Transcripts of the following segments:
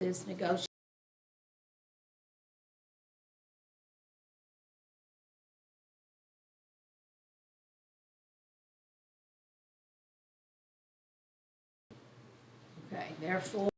is negotiate. Okay, therefore.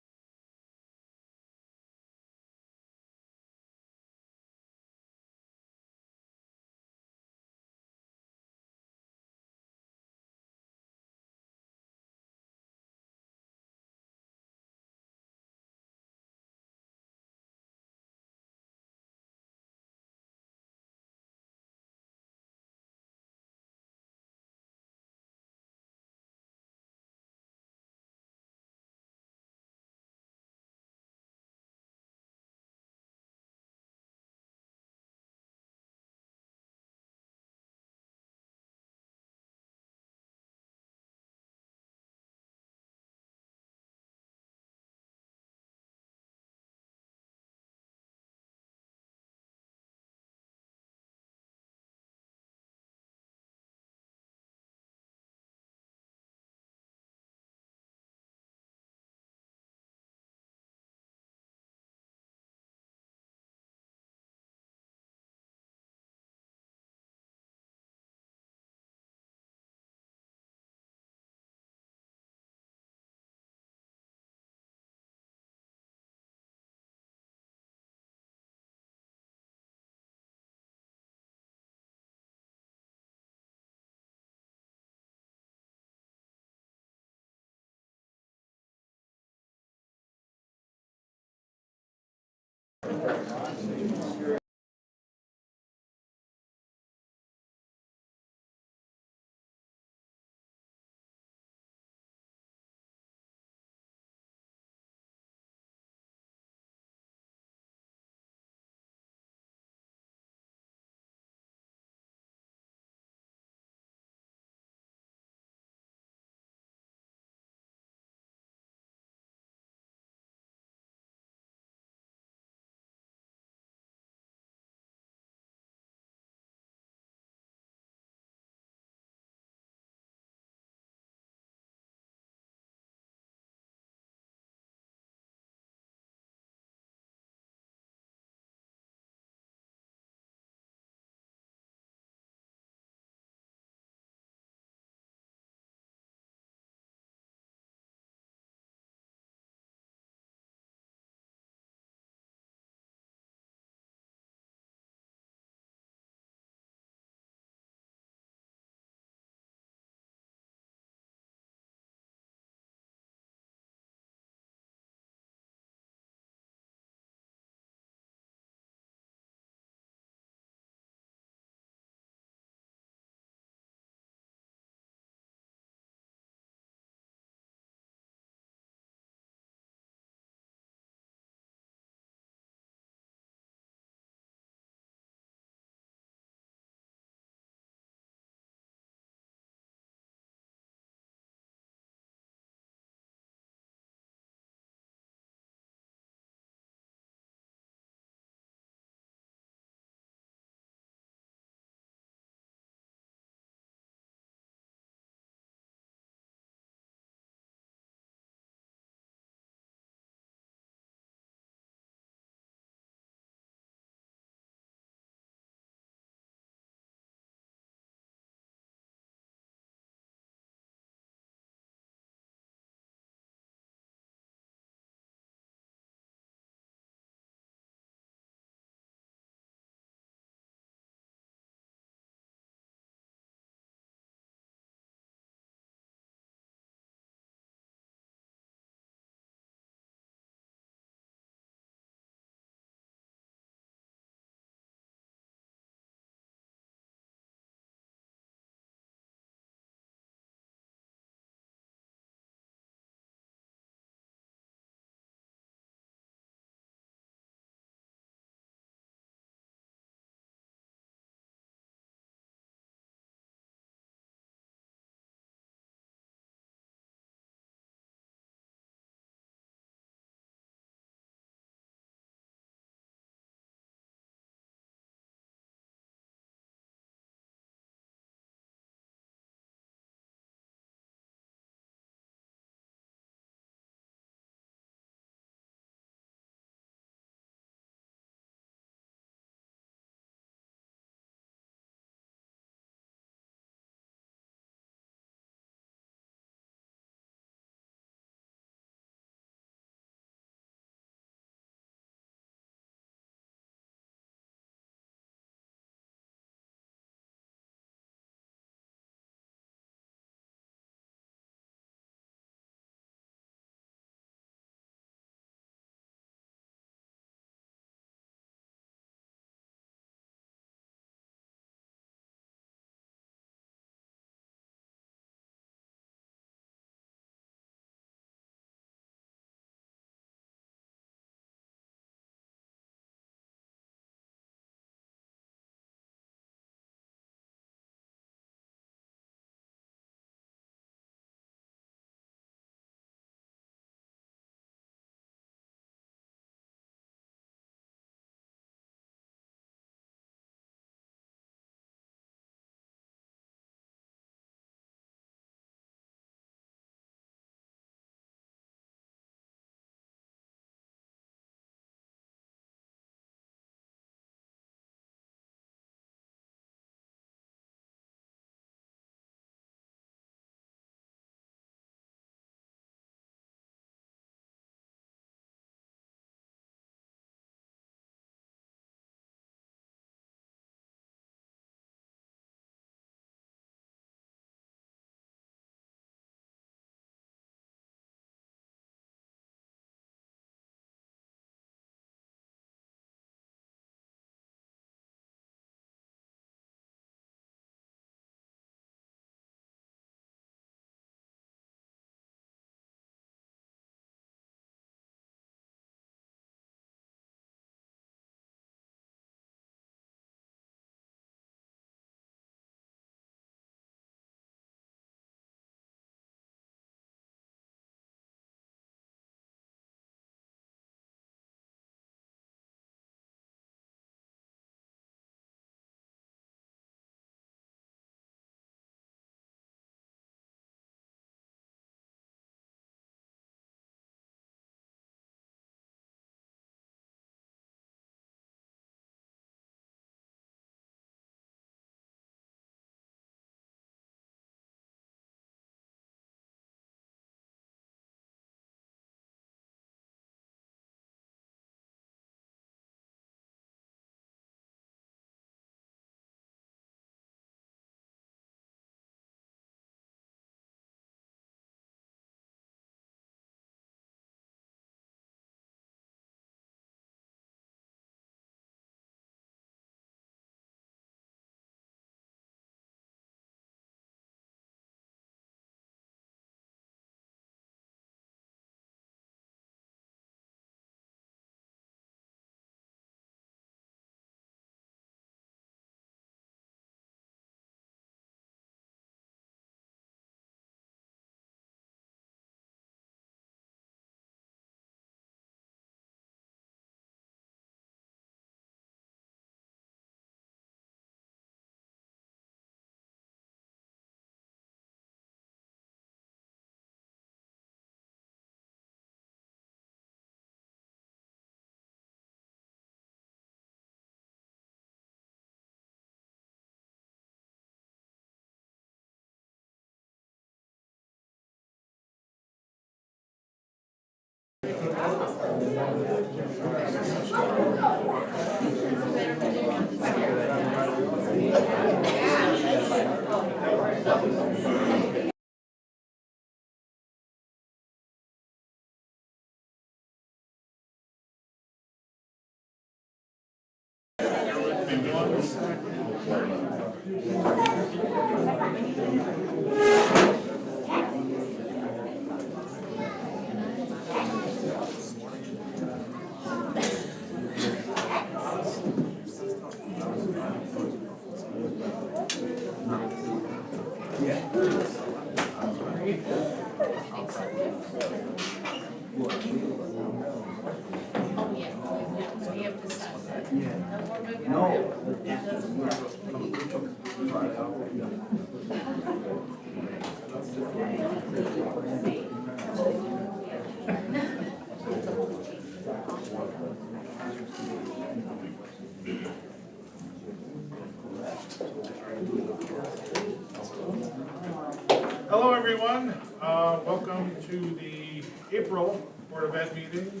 Hello, everyone. Welcome to the April Board of Ed meeting.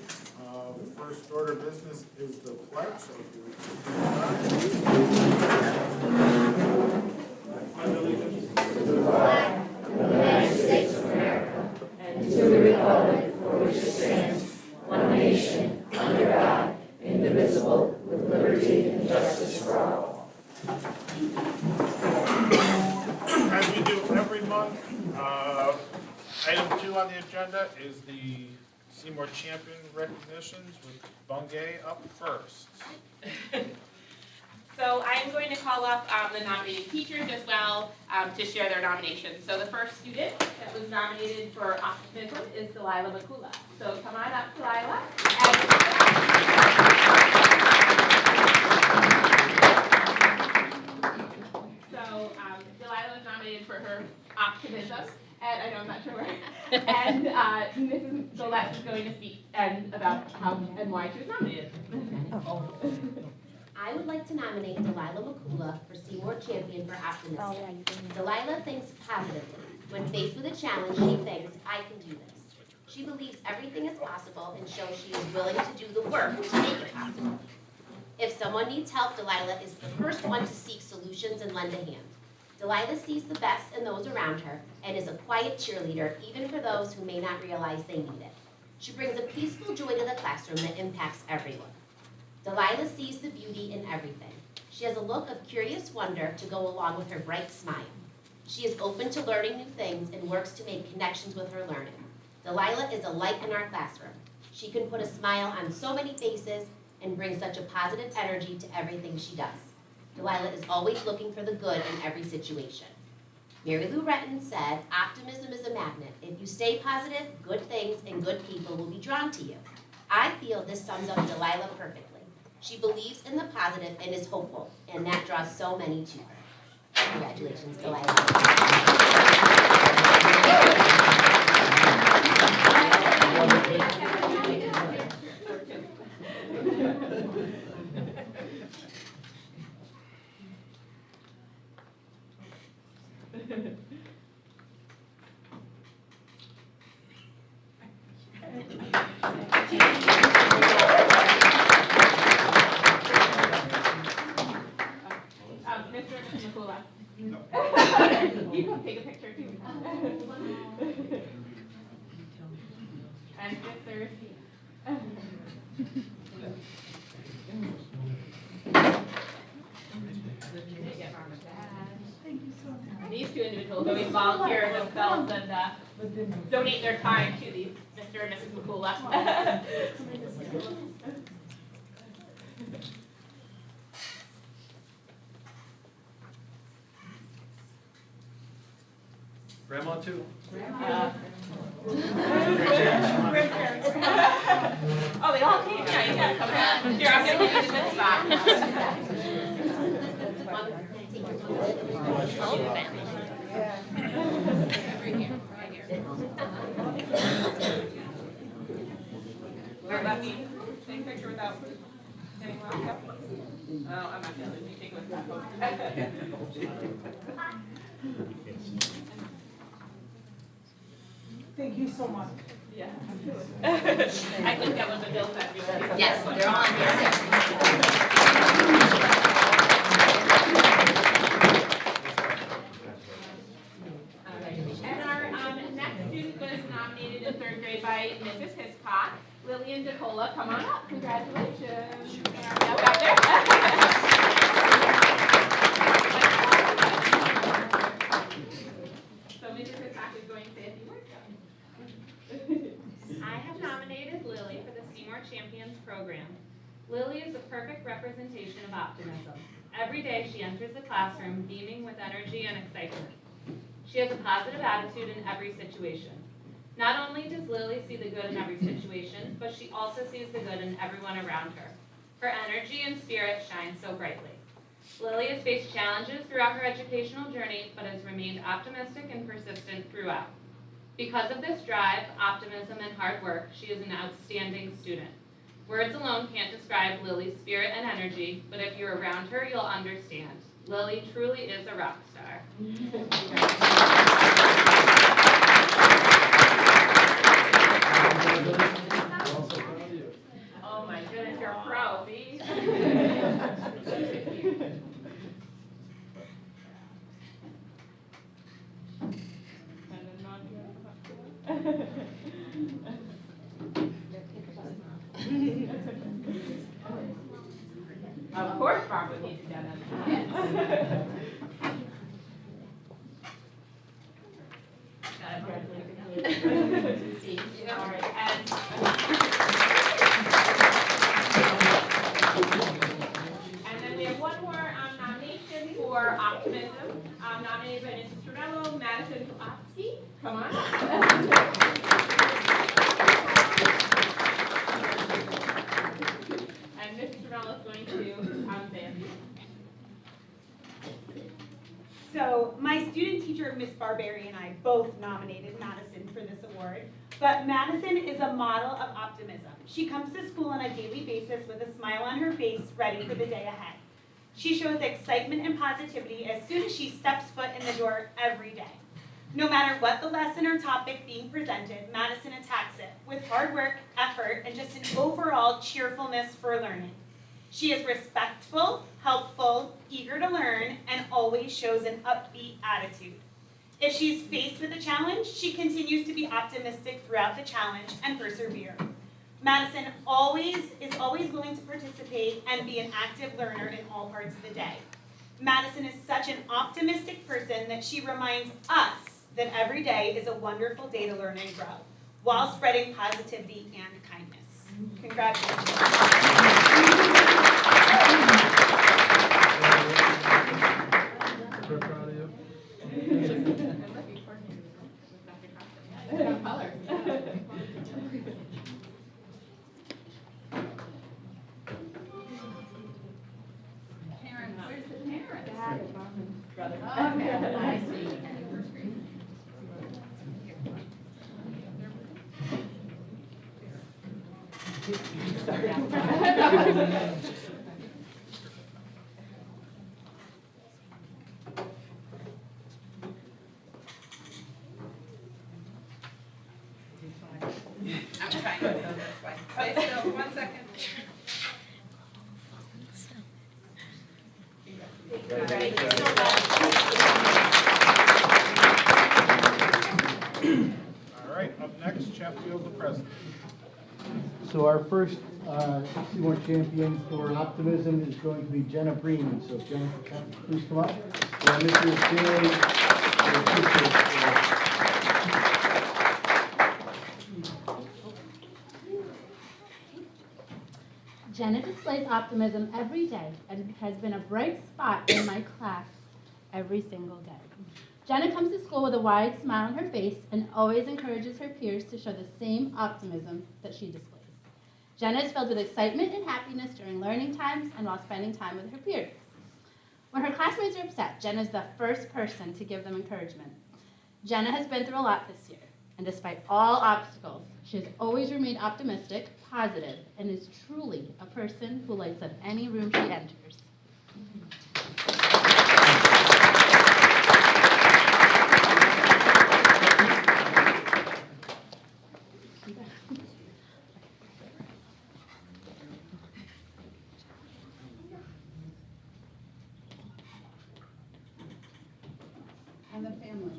First order of business is the pledge. So if you would pledge allegiance to the flag of the United States of America and to the republic for which it stands, one nation, under God, indivisible, with liberty and justice for all. As we do every month, item 2 on the agenda is the Seymour Champion recognitions with Bungay up first. So I'm going to call up the nominated teachers as well to share their nominations. So the first student that was nominated for optimism is Delilah Makula. So come on up, Delilah. So Delilah was nominated for her optimism, and I know I'm not sure where. And Mrs. Gillette is going to speak about how and why she was nominated. I would like to nominate Delilah Makula for Seymour Champion for Optimism. Delilah thinks positively. When faced with a challenge, she thinks, I can do this. She believes everything is possible and shows she is willing to do the work to make it possible. If someone needs help, Delilah is the first one to seek solutions and lend a hand. Delilah sees the best in those around her and is a quiet cheerleader even for those who may not realize they need it. She brings a peaceful joy to the classroom that impacts everyone. Delilah sees the beauty in everything. She has a look of curious wonder to go along with her bright smile. She is open to learning new things and works to make connections with her learning. Delilah is a light in our classroom. She can put a smile on so many faces and bring such a positive energy to everything she does. Delilah is always looking for the good in every situation. Mary Lou Retton said, optimism is a magnet. If you stay positive, good things and good people will be drawn to you. I feel this sums up Delilah perfectly. She believes in the positive and is hopeful, and that draws so many to her. Congratulations, Delilah. Mr. and Mrs. Makula. You can take a picture too. And Mr. These two individuals always volunteer themselves and donate their time to these Mr. and Mrs. Makula. Grandma too. Oh, they all came? Yeah, you gotta come back. Here, I'm gonna give you this spot. Where about me? Take a picture without getting locked up. Oh, I'm not gonna let you take with that. Thank you so much. Yeah. I think that was a bill that we were. Yes, they're all on And our next student was nominated in third grade by Mrs. Hiscock. Lillian DeCola, come on up. Congratulations. Now back there. So Mrs. Hiscock is going to say a few words. I have nominated Lily for the Seymour Champions program. Lily is the perfect representation of optimism. Every day she enters the classroom beaming with energy and excitement. She has a positive attitude in every situation. Not only does Lily see the good in every situation, but she also sees the good in everyone around her. Her energy and spirit shine so brightly. Lily has faced challenges throughout her educational journey, but has remained optimistic and persistent throughout. Because of this drive, optimism, and hard work, she is an outstanding student. Words alone can't describe Lily's spirit and energy, but if you're around her, you'll understand. Lily truly is a rock star. Oh my goodness, you're a pro, see? Of course, Bob would need to get it. All right, and then we have one more nomination for optimism, nominated by Mrs. Torello, Madison Pulaski. Come on up. And Mrs. Torello is going to say a few. So my student teacher, Miss Barberi, and I both nominated Madison for this award. But Madison is a model of optimism. She comes to school on a daily basis with a smile on her face, ready for the day ahead. She shows excitement and positivity as soon as she steps foot in the door every day. No matter what the lesson or topic being presented, Madison attacks it with hard work, effort, and just an overall cheerfulness for learning. She is respectful, helpful, eager to learn, and always shows an upbeat attitude. If she's faced with a challenge, she continues to be optimistic throughout the challenge and persevere. Madison is always willing to participate and be an active learner in all parts of the day. Madison is such an optimistic person that she reminds us that every day is a wonderful day to learn and grow, while spreading positivity and kindness. Congratulations. We're proud of you. Karen, where's the parent? I'm trying to go this way. Wait, so, 1 second. All right, up next, Chatfield, the president. So our first Seymour champion for optimism is going to be Jenna Breen. So Jenna, please come up. And this is Jenna displays optimism every day and has been a bright spot in my class every single day. Jenna comes to school with a wide smile on her face and always encourages her peers to show the same optimism that she displays. Jenna is filled with excitement and happiness during learning times and while spending time with her peers. When her classmates are upset, Jenna is the first person to give them encouragement. Jenna has been through a lot this year, and despite all obstacles, she has always remained optimistic, positive, and is truly a person who lights up any room she enters. and the family.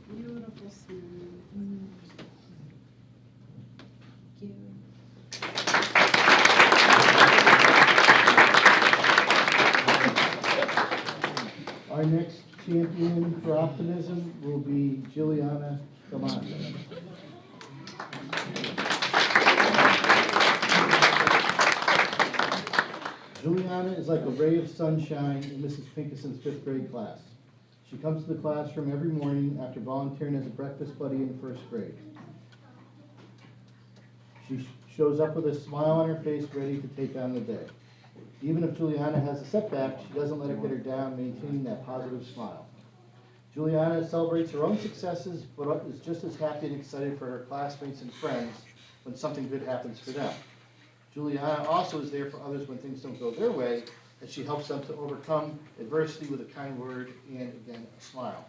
Beautiful smile. Thank you. Our next champion for optimism will be Juliana Gaman. Juliana is like a ray of sunshine in Mrs. Pinkison's 5th grade class. She comes to the classroom every morning after volunteering as a breakfast buddy in 1st grade. She shows up with a smile on her face, ready to take on the day. Even if Juliana has a setback, she doesn't let it get her down, maintaining that positive smile. Juliana celebrates her own successes, but is just as happy and excited for her classmates and friends when something good happens for them. Juliana also is there for others when things don't go their way, as she helps them to overcome adversity with a kind word and, again, a smile.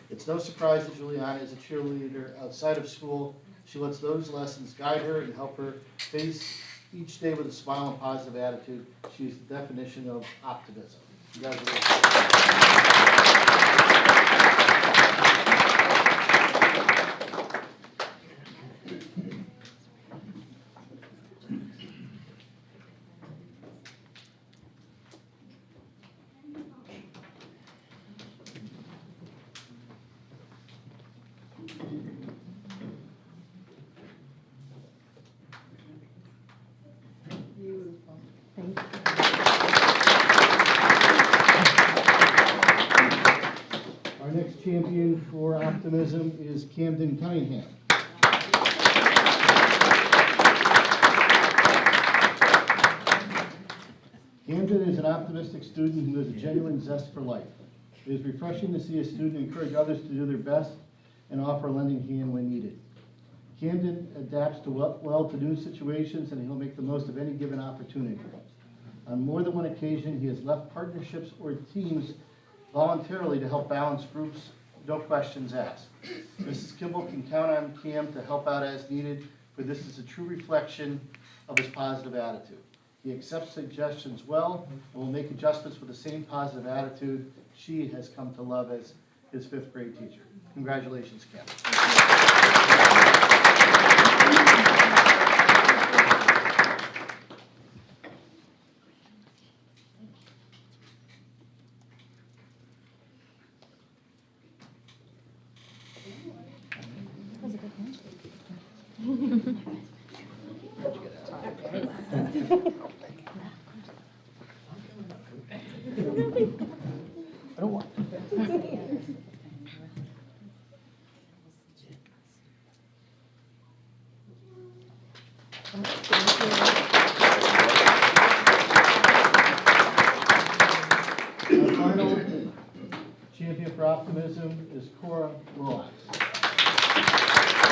It's no surprise that Juliana is a cheerleader outside of school. She lets those lessons guide her and help her face each day with a smile and positive attitude. She is the definition of optimism. Congratulations. Beautiful. Our next champion for optimism is Camden Cunningham. Camden is an optimistic student who has a genuine zest for life. It is refreshing to see a student encourage others to do their best and offer a lending hand when needed. Camden adapts to well-to-do situations, and he'll make the most of any given opportunity. On more than one occasion, he has left partnerships or teams voluntarily to help balance groups, no questions asked. Mrs. Kimball can count on Cam to help out as needed, for this is a true reflection of his positive attitude. He accepts suggestions well and will make adjustments with the same positive attitude she has come to love as his 5th grade teacher. Congratulations, Cam. I don't want. Our final champion for optimism is Cora Willox.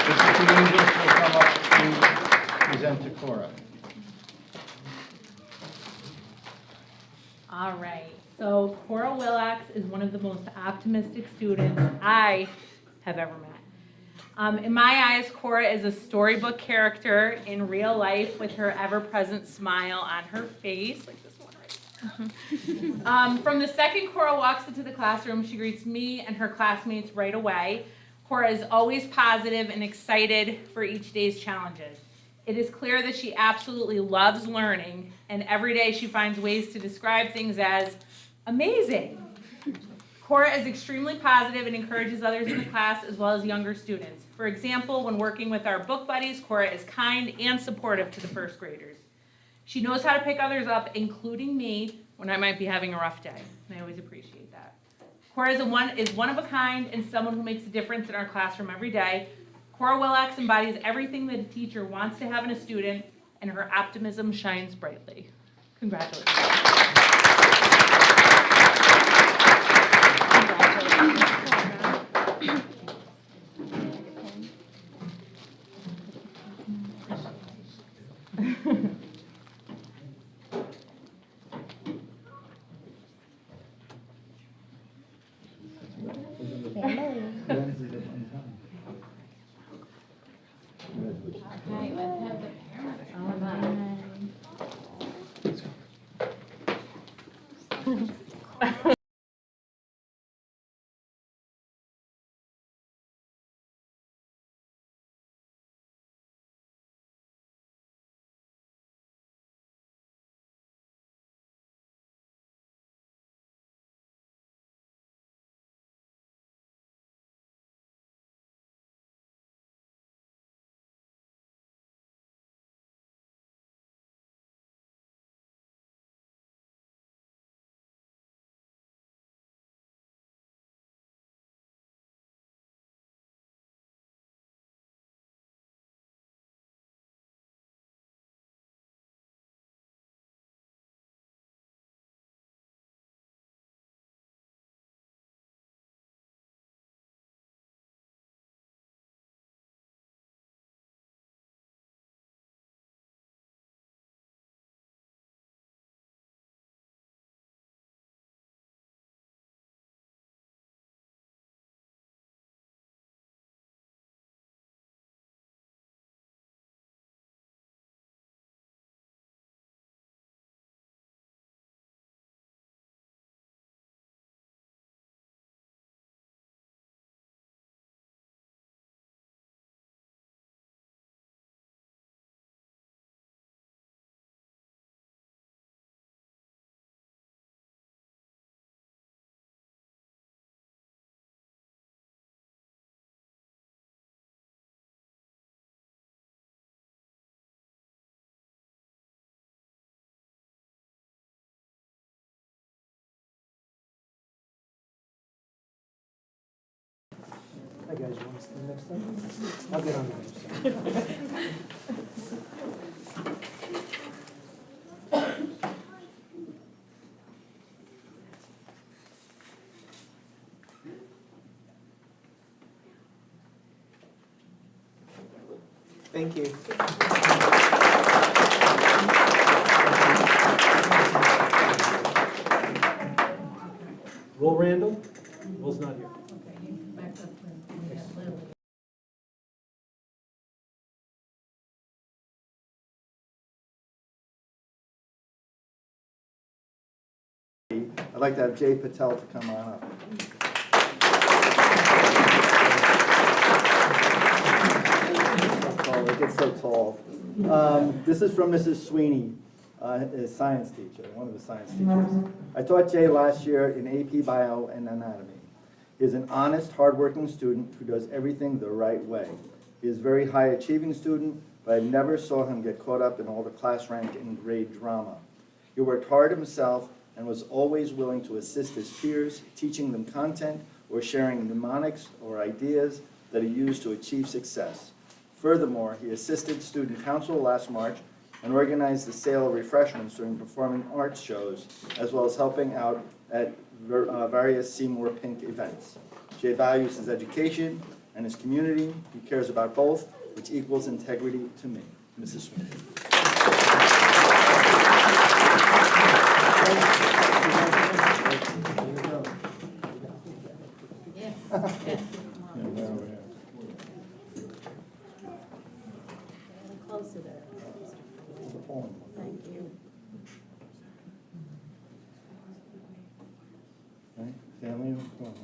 Mrs. Dominguez will come up to present to Cora. All right, so Cora Willox is one of the most optimistic students I have ever met. In my eyes, Cora is a storybook character in real life with her ever-present smile on her face, like this one right. From the second Cora walks into the classroom, she greets me and her classmates right away. Cora is always positive and excited for each day's challenges. It is clear that she absolutely loves learning, and every day she finds ways to describe things as amazing. Cora is extremely positive and encourages others in the class as well as younger students. For example, when working with our book buddies, Cora is kind and supportive to the 1st graders. She knows how to pick others up, including me, when I might be having a rough day, and I always appreciate that. Cora is one of a kind and someone who makes a difference in our classroom every day. Cora Willox embodies everything that a teacher wants to have in a student, and her optimism shines brightly. Congratulations. Good. you guys want to stand next time? I'll get on the other side. Thank you. Will Randall? Will's not here. I'd like to have Jay Patel to come on up. It gets so tall. This is from Mrs. Sweeney, a science teacher, one of the science teachers. I taught Jay last year in AP Bio and Anatomy. He is an honest, hardworking student who does everything the right way. He is a very high achieving student, but I never saw him get caught up in all the class rank and grade drama. He worked hard himself and was always willing to assist his peers, teaching them content or sharing mnemonics or ideas that he used to achieve success. Furthermore, he assisted student council last March and organized the sale of refreshments during performing arts shows, as well as helping out at various Seymour Pink events. Jay values his education and his community. He cares about both, which equals integrity to me. Mrs. Sweeney. Closer there. Thank you. Right, family, come on.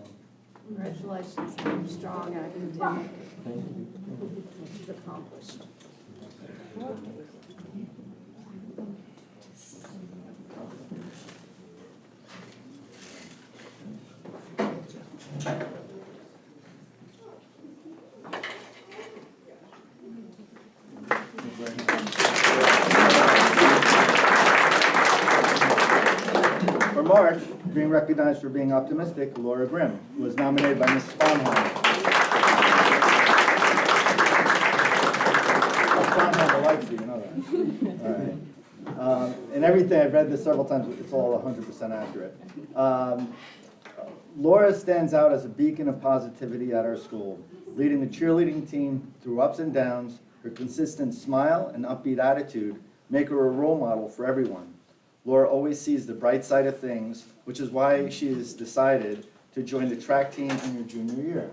Congratulations on your strong academic. He's accomplished. For March, being recognized for being optimistic, Laura Grimm was nominated by Mrs. Sponheim. Sponheim likes you, you know that. All right. And everything, I've read this several times, it's all 100% accurate. Laura stands out as a beacon of positivity at our school, leading the cheerleading team through ups and downs. Her consistent smile and upbeat attitude make her a role model for everyone. Laura always sees the bright side of things, which is why she has decided to join the track team in her junior year.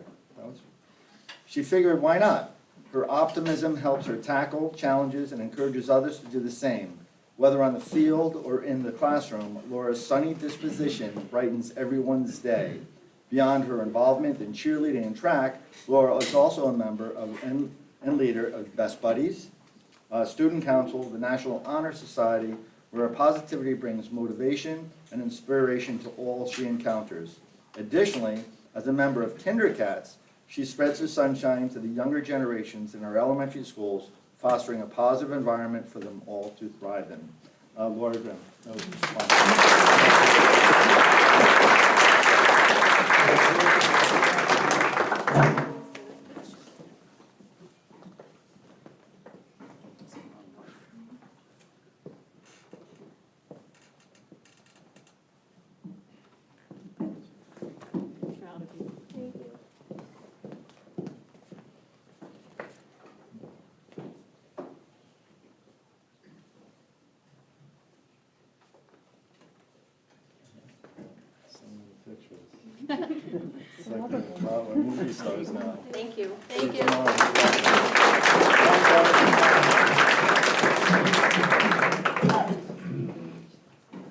She figured, why not? Her optimism helps her tackle challenges and encourages others to do the same. Whether on the field or in the classroom, Laura's sunny disposition brightens everyone's day. Beyond her involvement in cheerleading and track, Laura is also a member of and leader of Best Buddies, Student Council, the National Honor Society, where her positivity brings motivation and inspiration to all she encounters. Additionally, as a member of Kindercats, she spreads her sunshine to the younger generations in our elementary schools, fostering a positive environment for them all to thrive in. Laura Grimm. That was Proud of you. Thank you. It's like we're movie stars now. Thank you. Thank you.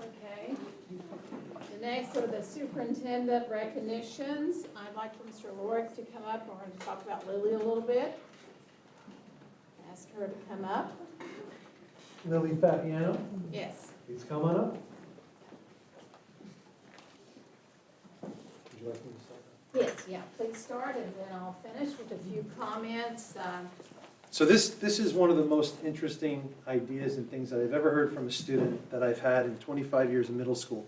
Okay. The next are the superintendent recognitions. I'd like for Mr. Lorick to come up. We're going to talk about Lily a little bit. Ask her to come up. Lily Fabiano, Yes. please come on up. Would you like me to start? Yes, yeah, please start, and then I'll finish with a few comments. So this is one of the most interesting ideas and things that I've ever heard from a student that I've had in 25 years in middle school.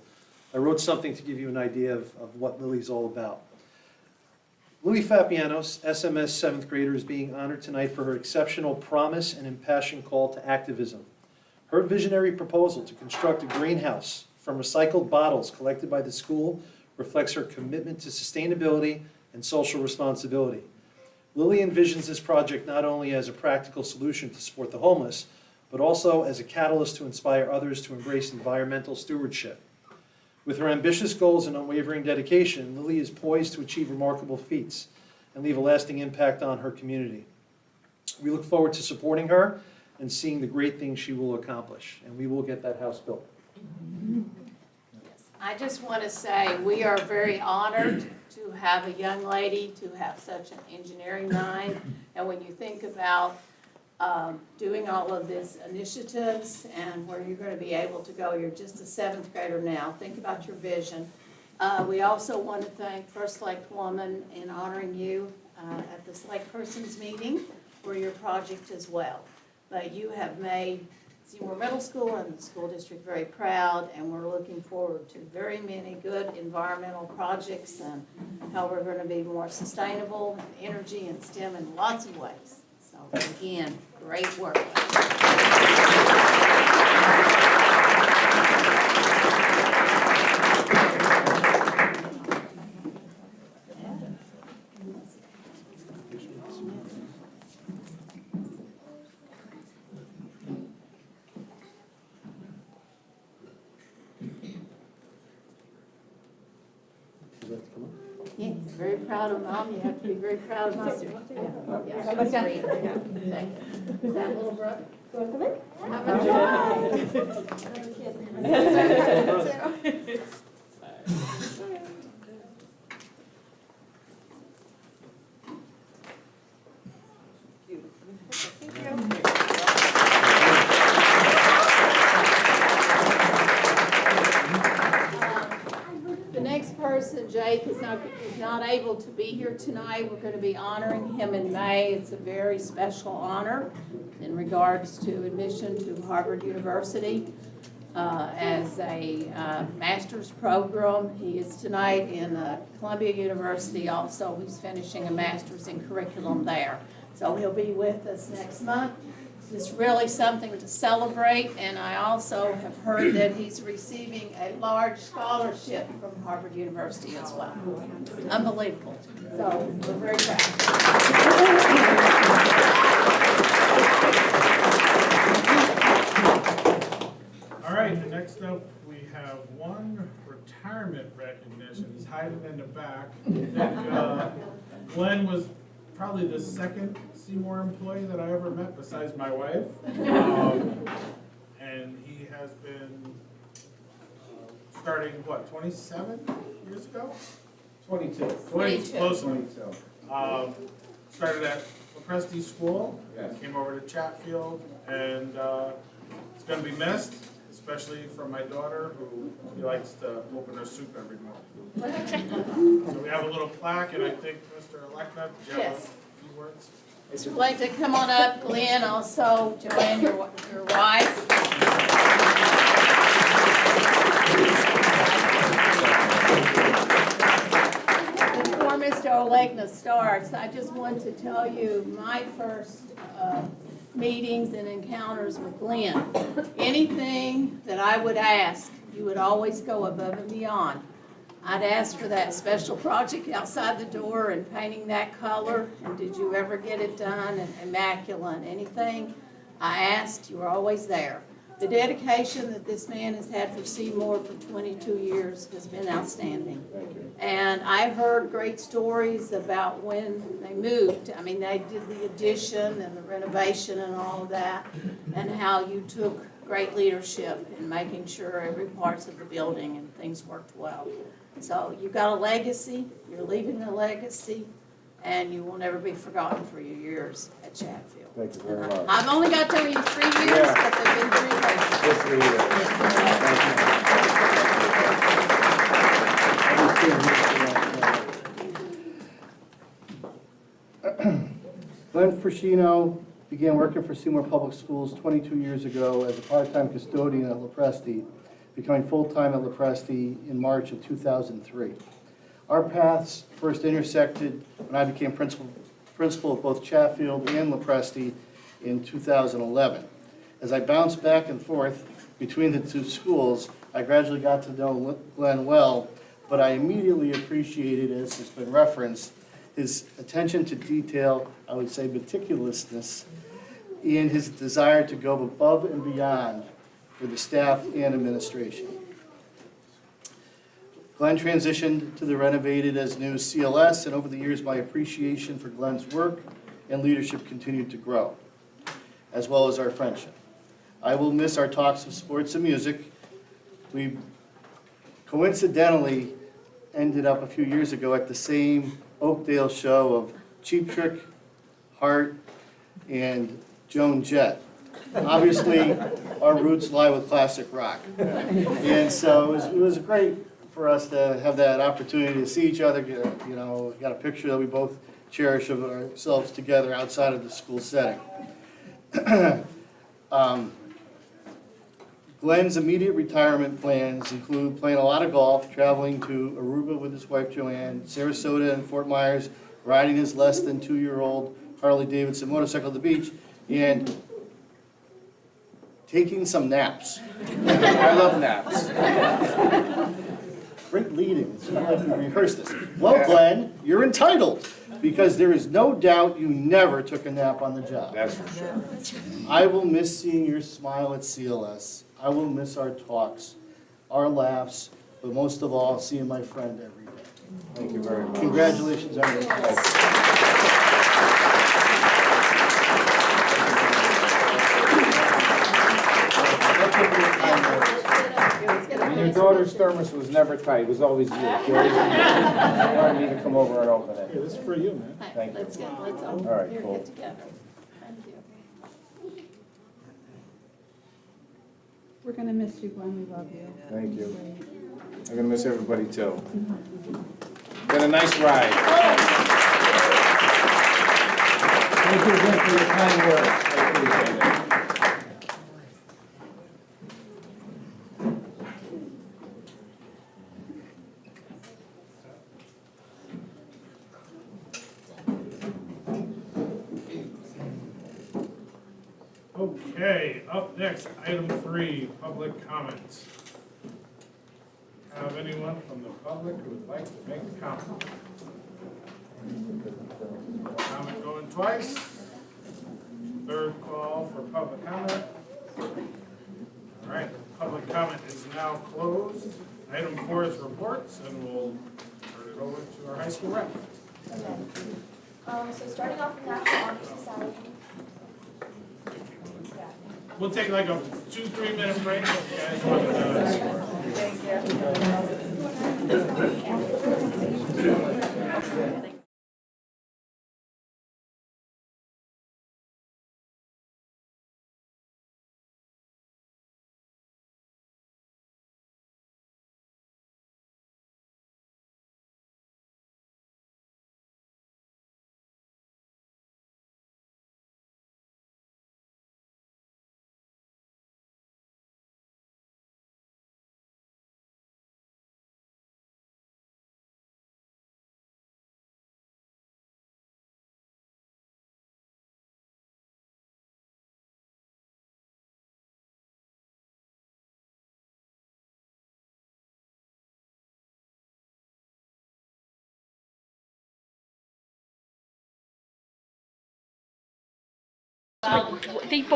I wrote something to give you an idea of what Lily's all about. Lily Fapianos, SMS 7th grader, is being honored tonight for her exceptional promise and impassioned call to activism. Her visionary proposal to construct a greenhouse from recycled bottles collected by the school reflects her commitment to sustainability and social responsibility. Lily envisions this project not only as a practical solution to support the homeless, but also as a catalyst to inspire others to embrace environmental stewardship. With her ambitious goals and unwavering dedication, Lily is poised to achieve remarkable feats and leave a lasting impact on her community. We look forward to supporting her and seeing the great things she will accomplish, and we will get that house built. I just want to say we are very honored to have a young lady to have such an engineering mind. And when you think about doing all of these initiatives and where you're going to be able to go, you're just a 7th grader now. Think about your vision. We also want to thank First Lake Woman in honoring you at this Lake Persons meeting for your project as well. But you have made Seymour Middle School and the school district very proud, and we're looking forward to very many good environmental projects and how we're going to be more sustainable in energy and STEM in lots of ways. So again, great work. Yes, very proud of Mom. You have to be very proud of Mom. Yeah, she's great. Thank you. Is that little brother? The next person, Jake, is not able to be here tonight. We're going to be honoring him in May. It's a very special honor in regards to admission to Harvard University as a master's program. He is tonight in Columbia University also. He's finishing a master's in curriculum there. So he'll be with us next month. It's really something to celebrate, and I also have heard that he's receiving a large scholarship from Harvard University as well. Unbelievable. So we're very proud. All right, and next up, we have one retirement recognition. He's hiding in the back. I think Glenn was probably the second Seymour employee that I ever met besides my wife. And he has been starting, what, 27 years ago? 22. 22. Close enough. Started at Lepresti School, came over to Chatfield, and it's going to be missed, especially from my daughter, who he likes to open her soup every morning. So we have a little plaque, and I think Mr. Elecna, do you have a few words? If you'd like to come on up, Glenn, also Joanne, your wife. Before Mr. Olegna starts, I just want to tell you my first meetings and encounters with Glenn. Anything that I would ask, you would always go above and beyond. I'd ask for that special project outside the door and painting that color, and did you ever get it done, and immaculate, anything I asked, you were always there. The dedication that this man has had for Seymour for 22 years has been outstanding. And I heard great stories about when they moved. I mean, they did the addition and the renovation and all of that, and how you took great leadership in making sure every part of the building and things worked well. So you've got a legacy, you're leaving a legacy, and you will never be forgotten for your years at Chatfield. Thank you very much. I've only got to tell you 3 years, but they've been 3 years. Yes, we will. Glenn Fruscino began working for Seymour Public Schools 22 years ago as a part-time custodian at Lepresti, becoming full-time at Lepresti in March of 2003. Our paths first intersected when I became principal of both Chatfield and Lepresti in 2011. As I bounced back and forth between the two schools, I gradually got to know Glenn well, but I immediately appreciated, as has been referenced, his attention to detail, I would say meticulousness, and his desire to go above and beyond for the staff and administration. Glenn transitioned to the renovated as new CLS, and over the years, my appreciation for Glenn's work and leadership continued to grow, as well as our friendship. I will miss our talks of sports and music. We coincidentally ended up a few years ago at the same Oakdale show of Cheap Trick, Hart, and Joan Jett. Obviously, our roots lie with classic rock. And so it was great for us to have that opportunity to see each other, got a picture that we both cherish of ourselves together outside of the school setting. Glenn's immediate retirement plans include playing a lot of golf, traveling to Aruba with his wife Joanne, Sarasota and Fort Myers, riding his less than 2-year-old Harley Davidson motorcycle to the beach, and taking some naps. I love naps. Great leading, it's not like we rehearsed this. Well, Glenn, you're entitled, because there is no doubt you never took a nap on the job. That's for sure. I will miss seeing your smile at CLS. I will miss our talks, our laughs, but most of all, seeing my friend every day. Thank you very much. Congratulations on your And your daughter's thermos was never tight, it was always you. She always wanted me to come over and open Hey, it. this is for you, man. Thank you. Let's all All right, here cool. get together. Thank you. We're gonna miss you, Glenn, we love you. Thank you. I'm gonna miss everybody too. Been a nice ride. Thank you again for your kind words. I appreciate it. Okay, up next, item 3, public comments. Have anyone from the public who would like to make a comment? Comment going twice. Third call for public comment. All right, public comment is now closed. Item 4 is reports, and we'll turn it over to our high school rep. So starting off with National Honor Society. We'll take like a 2-3 minute break if you guys want to. Thank you. Think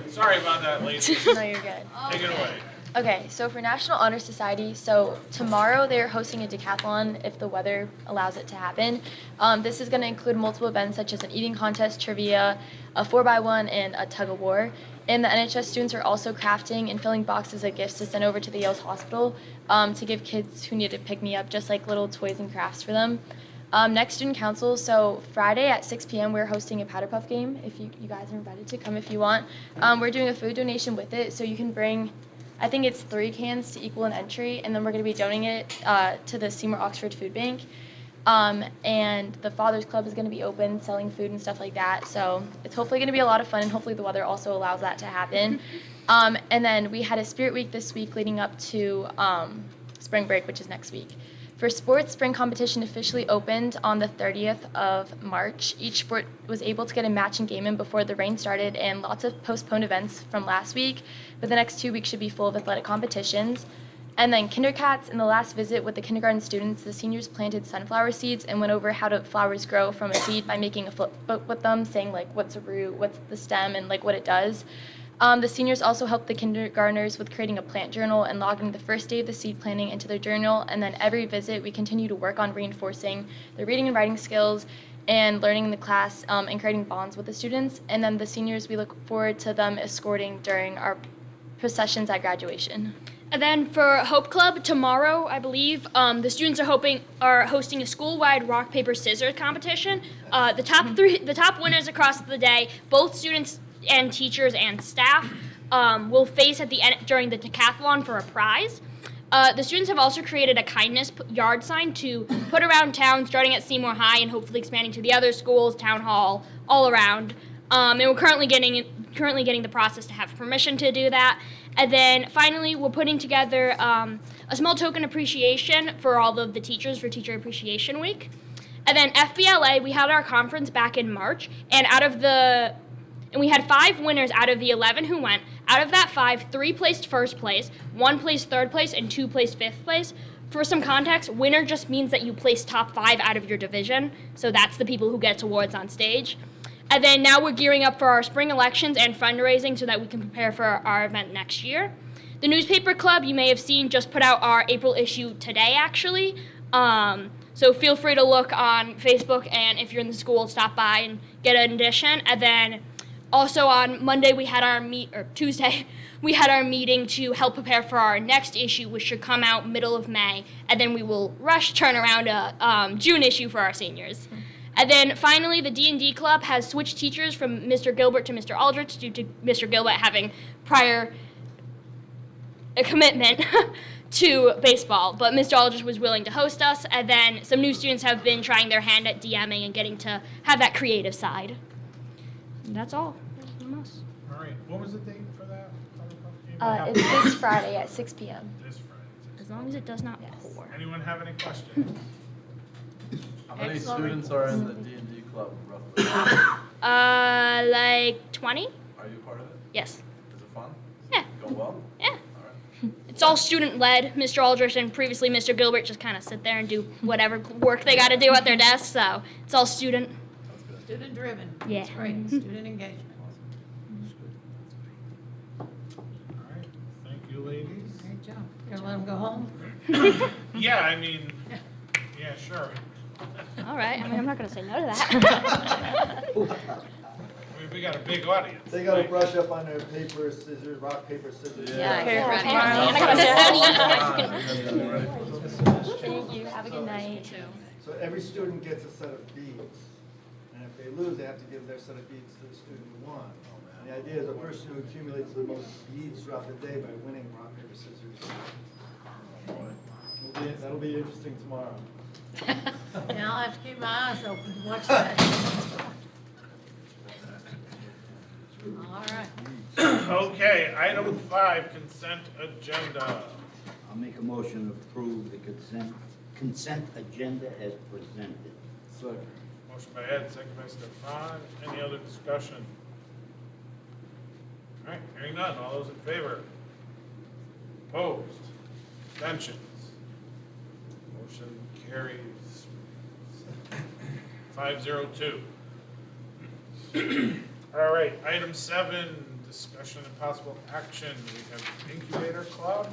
Sorry about that, ladies. No, you're good. Take it away. Okay, so for National Honor Society, so tomorrow they're hosting a decathlon if the weather allows it to happen. This is going to include multiple events such as an eating contest, trivia, a 4x1, and a tug of war. And the NHS students are also crafting and filling boxes of gifts to send over to the Yale's hospital to give kids who need to pick me up, just like little toys and crafts for them. Next, student council. So Friday at 6 p.m. we're hosting a Powder Puff game. If you guys are invited to come if you want. We're doing a food donation with it, so you can bring, I think it's 3 cans to equal an entry, and then we're going to be donating it to the Seymour Oxford Food Bank. And the Fathers Club is going to be open, selling food and stuff like that. So it's hopefully going to be a lot of fun, and hopefully the weather also allows that to happen. And then we had a Spirit Week this week leading up to spring break, which is next week. For sports, spring competition officially opened on the 30th of March. Each sport was able to get a matching game in before the rain started, and lots of postponed events from last week. But the next 2 weeks should be full of athletic competitions. And then Kindercats, in the last visit with the kindergarten students, the seniors planted sunflower seeds and went over how do flowers grow from a seed by making a flipbook with them, saying like what's a root, what's the stem, and like what it does. The seniors also helped the kindergartners with creating a plant journal and logging the first day of the seed planting into their journal. And then every visit, we continue to work on reinforcing their reading and writing skills and learning in the class and creating bonds with the students. And then the seniors, we look forward to them escorting during our processions at graduation. And then for Hope Club, tomorrow, I believe, the students are hosting a school-wide rock, paper, scissors competition. The top winners across the day, both students and teachers and staff, will face at the end during the decathlon for a prize. The students have also created a kindness yard sign to put around town, starting at Seymour High and hopefully expanding to the other schools, town hall, all around. And we're currently getting the process to have permission to do that. And then finally, we're putting together a small token appreciation for all of the teachers for Teacher Appreciation Week. And then FBLA, we had our conference back in March, and we had 5 winners out of the 11 who went. Out of that 5, 3 placed first place, 1 placed third place, and 2 placed fifth place. For some context, winner just means that you placed top 5 out of your division. So that's the people who get awards on stage. And then now we're gearing up for our spring elections and fundraising so that we can prepare for our event next year. The newspaper club, you may have seen, just put out our April issue today, actually. So feel free to look on Facebook, and if you're in the school, stop by and get an edition. And then also on Monday, Tuesday, we had our meeting to help prepare for our next issue, which should come out middle of May. And then we will turn around a June issue for our seniors. And then finally, the D&D club has switched teachers from Mr. Gilbert to Mr. Aldrich due to Mr. Gilbert having prior commitment to baseball. But Mr. Aldrich was willing to host us, and then some new students have been trying their hand at DMing and getting to have that creative side. And that's all from us. All right, what was the date for that? Powder Puff game? It's this Friday at 6 p.m. This Friday. As long as it does not pour. Anyone have any questions? How many students are in the D&D club, roughly? Like 20? Are you part of it? Yes. Is it fun? Yeah. Go well? Yeah. It's all student-led. Mr. Aldrich and previously Mr. Gilbert just kind of sit there and do whatever work they got to do at their desk, so it's all student. Student-driven. Yeah. That's great. Student engagement. All right, thank you, ladies. Great job. Gonna let them go home? Yeah, I mean, yeah, sure. All right. I mean, I'm not going to say no to that. I mean, we got a big audience. They gotta brush up on their paper, scissors, rock, paper, scissors. Yeah, Thank you. Have a good night. So every student gets a set of beads, and if they lose, they have to give their set of beads to the student who won. And the idea is a person who accumulates the most beads throughout the day by winning rock, paper, scissors. That'll be interesting tomorrow. Yeah, I'll have to keep my eyes open to watch that. All right. Okay, item 5, consent agenda. I'll make a motion to approve the consent agenda as presented. Second. Motion by Ed, second by Stefan. Any other discussion? All right, hearing none. All those in favor? Opposed? Abstentions? Motion carries 502. All right, item 7, discussion and possible action. We have Incubator Club.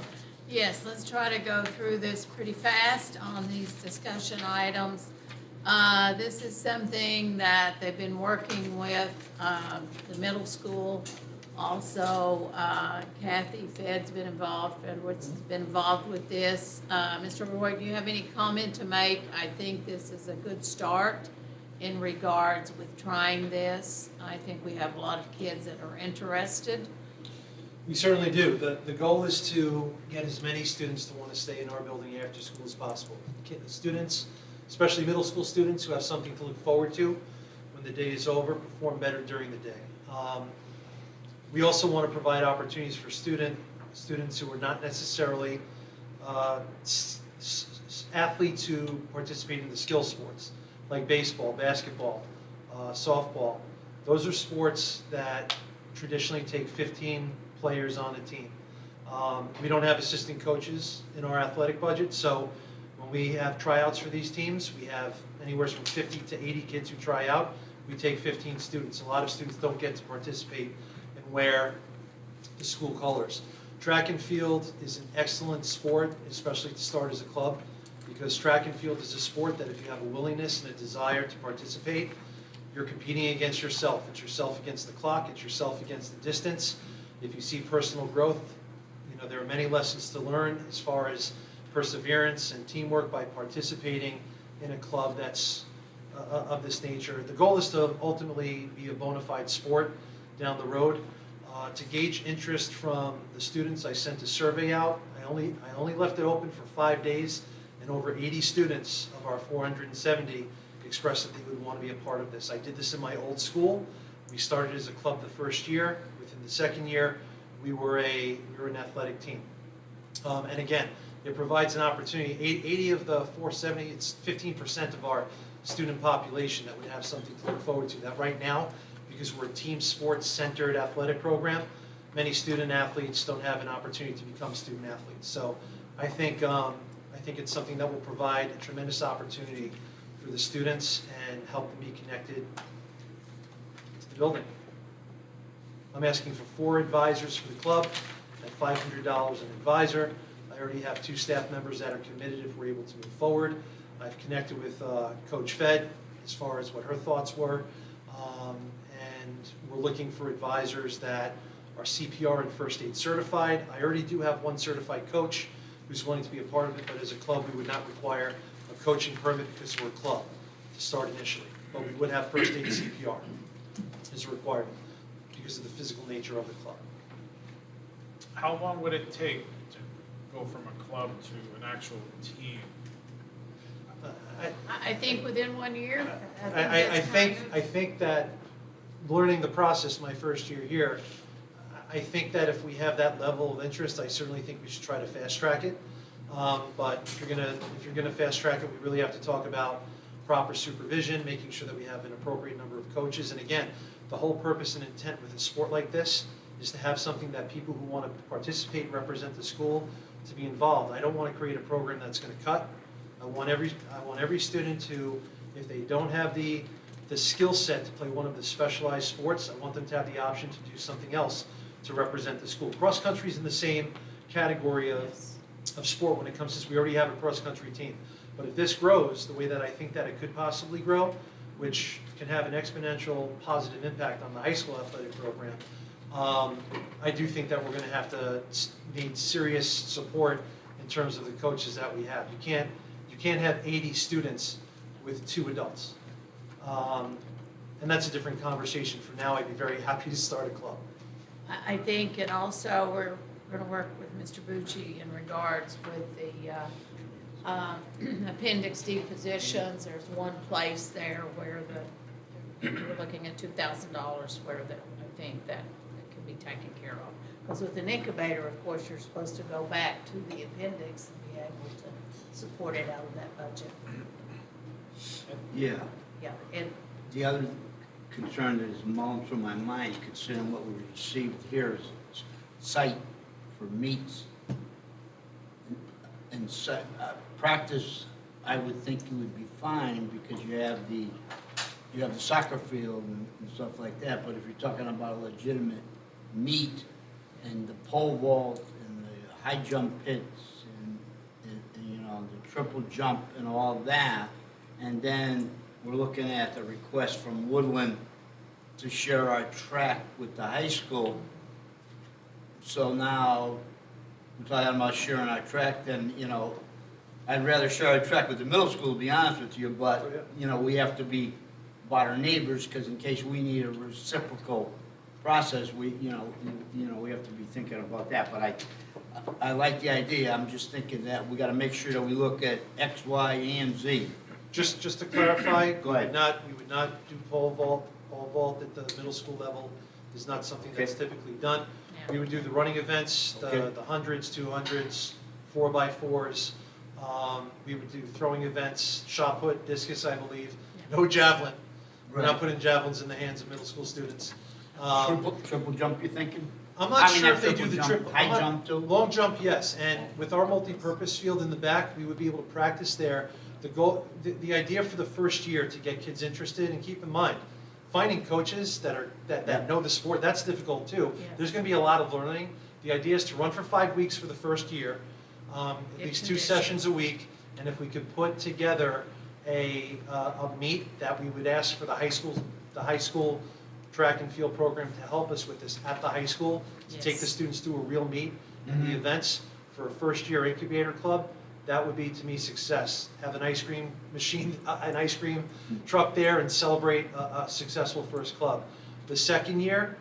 Yes, let's try to go through this pretty fast on these discussion items. This is something that they've been working with the middle school. Also, Kathy Fed's been involved, Edwards has been involved with this. Mr. Roy, do you have any comment to make? I think this is a good start in regards with trying this. I think we have a lot of kids that are interested. We certainly do. The goal is to get as many students to want to stay in our building after school as possible. Students, especially middle school students who have something to look forward to when the day is over, perform better during the day. We also want to provide opportunities for students who are not necessarily athletes who participate in the skill sports, like baseball, basketball, softball. Those are sports that traditionally take 15 players on a team. We don't have assistant coaches in our athletic budget, so when we have tryouts for these teams, we have anywhere from 50 to 80 kids who try out. We take 15 students. A lot of students don't get to participate and wear the school colors. Track and field is an excellent sport, especially to start as a club, because track and field is a sport that if you have a willingness and a desire to participate, you're competing against yourself. It's yourself against the clock, it's yourself against the distance. If you see personal growth, you know, there are many lessons to learn as far as perseverance and teamwork by participating in a club that's of this nature. The goal is to ultimately be a bona fide sport down the road. To gauge interest from the students, I sent a survey out. I only left it open for 5 days, and over 80 students of our 470 expressed that they would want to be a part of this. I did this in my old school. We started as a club the first year. Within the second year, we were an athletic team. And again, it provides an opportunity. 80 of the 470, it's 15% of our student population that would have something to look forward to. That right now, because we're a team sports centered athletic program, many student athletes don't have an opportunity to become student athletes. So I think it's something that will provide a tremendous opportunity for the students and help them be connected to the building. I'm asking for 4 advisors for the club at $500 an advisor. I already have 2 staff members that are committed if we're able to move forward. I've connected with Coach Fed as far as what her thoughts were. And we're looking for advisors that are CPR and first aid certified. I already do have 1 certified coach who's willing to be a part of it, but as a club, we would not require a coaching permit because we're a club to start initially. But we would have first aid CPR as a requirement because of the physical nature of the club. How long would it take to go from a club to an actual team? I think within 1 year. I think that learning the process my first year here, I think that if we have that level of interest, I certainly think we should try to fast track it. But if you're gonna fast track it, we really have to talk about proper supervision, making sure that we have an appropriate number of coaches. And again, the whole purpose and intent with a sport like this is to have something that people who want to participate and represent the school to be involved. I don't want to create a program that's going to cut. I want every student to, if they don't have the skill set to play one of the specialized sports, I want them to have the option to do something else to represent the school. Cross country is in the same category of sport when it comes to this. We already have a cross country team. But if this grows the way that I think that it could possibly grow, which can have an exponential positive impact on the high school athletic program, I do think that we're going to have to need serious support in terms of the coaches that we have. You can't have 80 students with 2 adults. And that's a different conversation. For now, I'd be very happy to start a club. I think, and also we're going to work with Mr. Bucci in regards with the appendix D positions. There's one place there where we're looking at $2,000 where I think that it can be taken care of. Because with an incubator, of course, you're supposed to go back to the appendix and be able to support it out of that budget. Yeah. Yeah. And The other concern that is mulling through my mind, considering what we received here is site for meets. And practice, I would think you would be fine because you have the soccer field and stuff like that. But if you're talking about a legitimate meet and the pole vault and the high jump pits and you know, the triple jump and all that. And then we're looking at the request from Woodland to share our track with the high school. So now, we're talking about sharing our track, then, you know, I'd rather share our track with the middle school, to be honest with you, but, you know, we have to be about our neighbors, because in case we need a reciprocal process, we, you know, we have to be thinking about that. But I like the idea. I'm just thinking that we got to make sure that we look at X, Y, and Z. Just to clarify, Go ahead. we would not do pole vault at the middle school level. Is not something that's typically done. We would do the running events, the 100s, 200s, 4x4s. We would do throwing events, shot put, discus, I believe. No javelin. We're not putting javelins in the hands of middle school students. Triple jump, you thinking? I'm not sure if they do the triple. High jump too? Long jump, yes. And with our multi-purpose field in the back, we would be able to practice there. The idea for the first year to get kids interested, and keep in mind, finding coaches that know the sport, that's difficult too. There's going to be a lot of learning. The idea is to run for 5 weeks for the first year, at least 2 sessions a week, and if we could put together a meet that we would ask for the high school track and field program to help us with this at the high school, to take the students through a real meet and the events for a first year incubator club, that would be to me success. Have an ice cream machine, an ice cream truck there and celebrate a successful first club. The second year,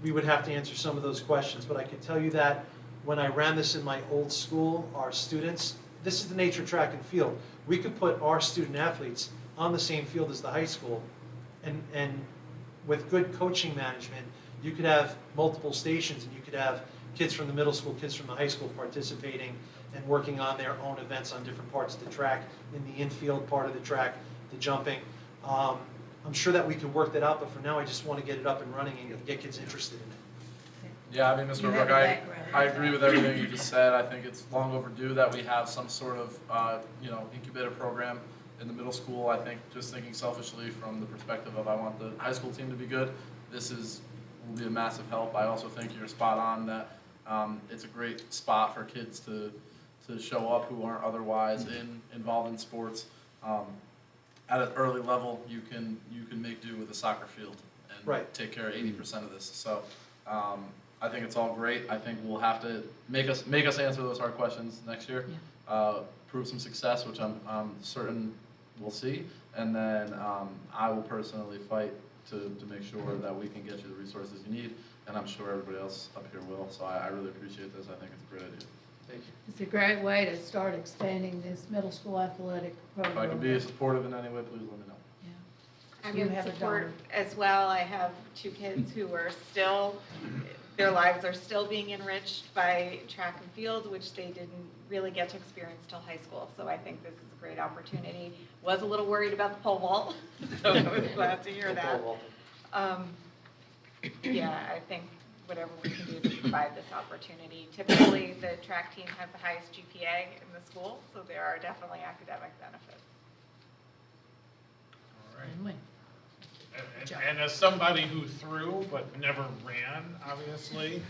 we would have to answer some of those questions, but I can tell you that when I ran this in my old school, our students, this is the nature of track and field. We could put our student athletes on the same field as the high school, and with good coaching management, you could have multiple stations, and you could have kids from the middle school, kids from the high school participating and working on their own events on different parts of the track, in the infield part of the track, the jumping. I'm sure that we could work that out, but for now, I just want to get it up and running and get kids interested in it. Yeah, I mean, Mr. Rook, I agree with everything you just said. I think it's long overdue that we have some sort of, incubator program in the middle school. I think, just thinking selfishly from the perspective of I want the high school team to be good, will be a massive help. I also think you're spot on that it's a great spot for kids to show up who aren't otherwise involved in sports. At an early level, you can make do with a soccer field and take care of 80% of this. So I think it's all great. I think we'll have to make us answer those hard questions next year. Prove some success, which I'm certain we'll see, and then I will personally fight to make sure that we can get you the resources you need, and I'm sure everybody else up here will. So I really appreciate this. I think it's a great idea. Thank you. It's a great way to start expanding this middle school athletic program. If I can be supportive in any way, please let me know. I'm You in have a support daughter. as well. I have 2 kids who are still, their lives are still being enriched by track and field, which they didn't really get to experience till high school. So I think this is a great opportunity. Was a little worried about the pole vault, so I was glad to hear that. Yeah, I think whatever we can do to provide this opportunity. Typically, the track team has the highest GPA in the school, so there are definitely academic benefits. All right. And as somebody who threw but never ran, obviously,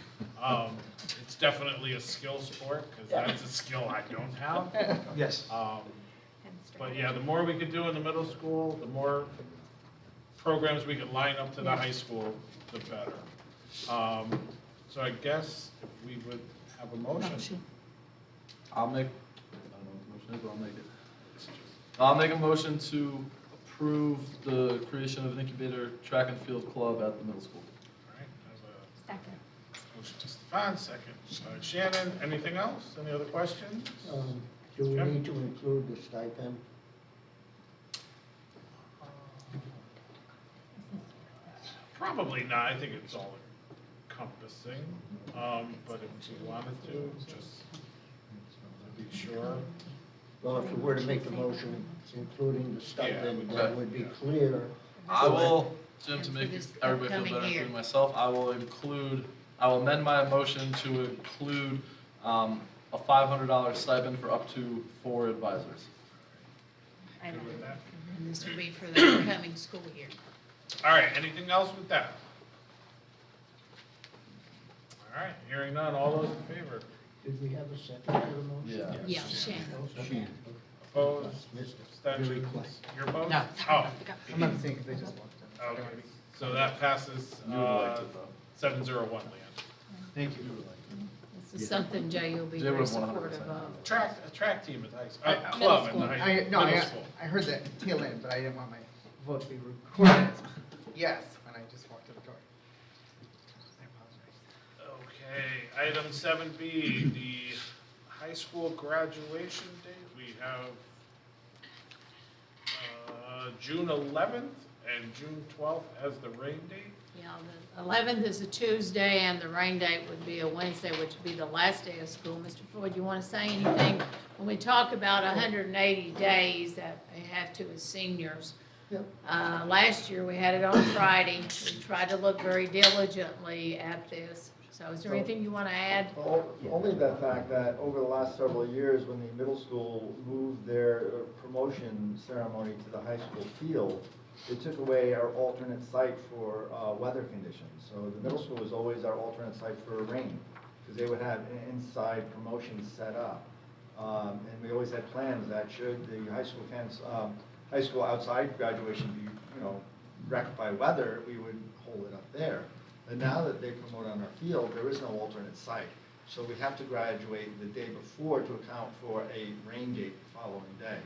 it's definitely a skill sport, because that's a skill I don't have. Yes. But yeah, the more we could do in the middle school, the more programs we could line up to the high school, the better. So I guess if we would have a motion. I'll make a motion to approve the creation of an incubator track and field club at the middle school. All right, have a motion to Stefan, second Shannon. Anything else? Any other questions? Do we need to include the stipend? Probably not. I think it's all encompassing. But if you wanted to, just to be sure. Well, if we were to make the motion including the stipend, that would be clear. I will, Jim, to make everybody feel better, including myself, I will amend my motion to include a $500 stipend for up to 4 advisors. And this will be for the upcoming school year. All right, anything else with that? All right, hearing none, all those in favor? Did we have a second for the motion? Yeah, Shannon. Shannon. Opposed? Missed it. Abstentions? request. You're opposed? No. Oh, I'm not saying because they just walked in. okay. So that passes, You would like to vote. 701, Leanne. Thank you. This is something Jay will be Jay very would 100%. supportive of. A track team at high school, Middle club in school. the high, No, middle school. I heard that tail end, but I didn't want my vote to be recorded. Yes, when I just walked to the door. I apologize. Okay, item 7B, the high school graduation date. We have June 11th and June 12th as the rain date. Yeah, the 11th is a Tuesday, and the rain date would be a Wednesday, which would be the last day of school. Mr. Floyd, you want to say anything? When we talk about 180 days that we have to as seniors, last year we had it on Friday. We tried to look very diligently at this. So is there anything you want to add? Only the fact that over the last several years, when the middle school moved their promotion ceremony to the high school field, they took away our alternate site for weather conditions. So the middle school was always our alternate site for rain, because they would have inside promotions set up. And we always had plans that should the high school outside graduation be, wrecked by weather, we would hold it up there. And now that they promote on our field, there is no alternate site. So we have to graduate the day before to account for a rain date the following day.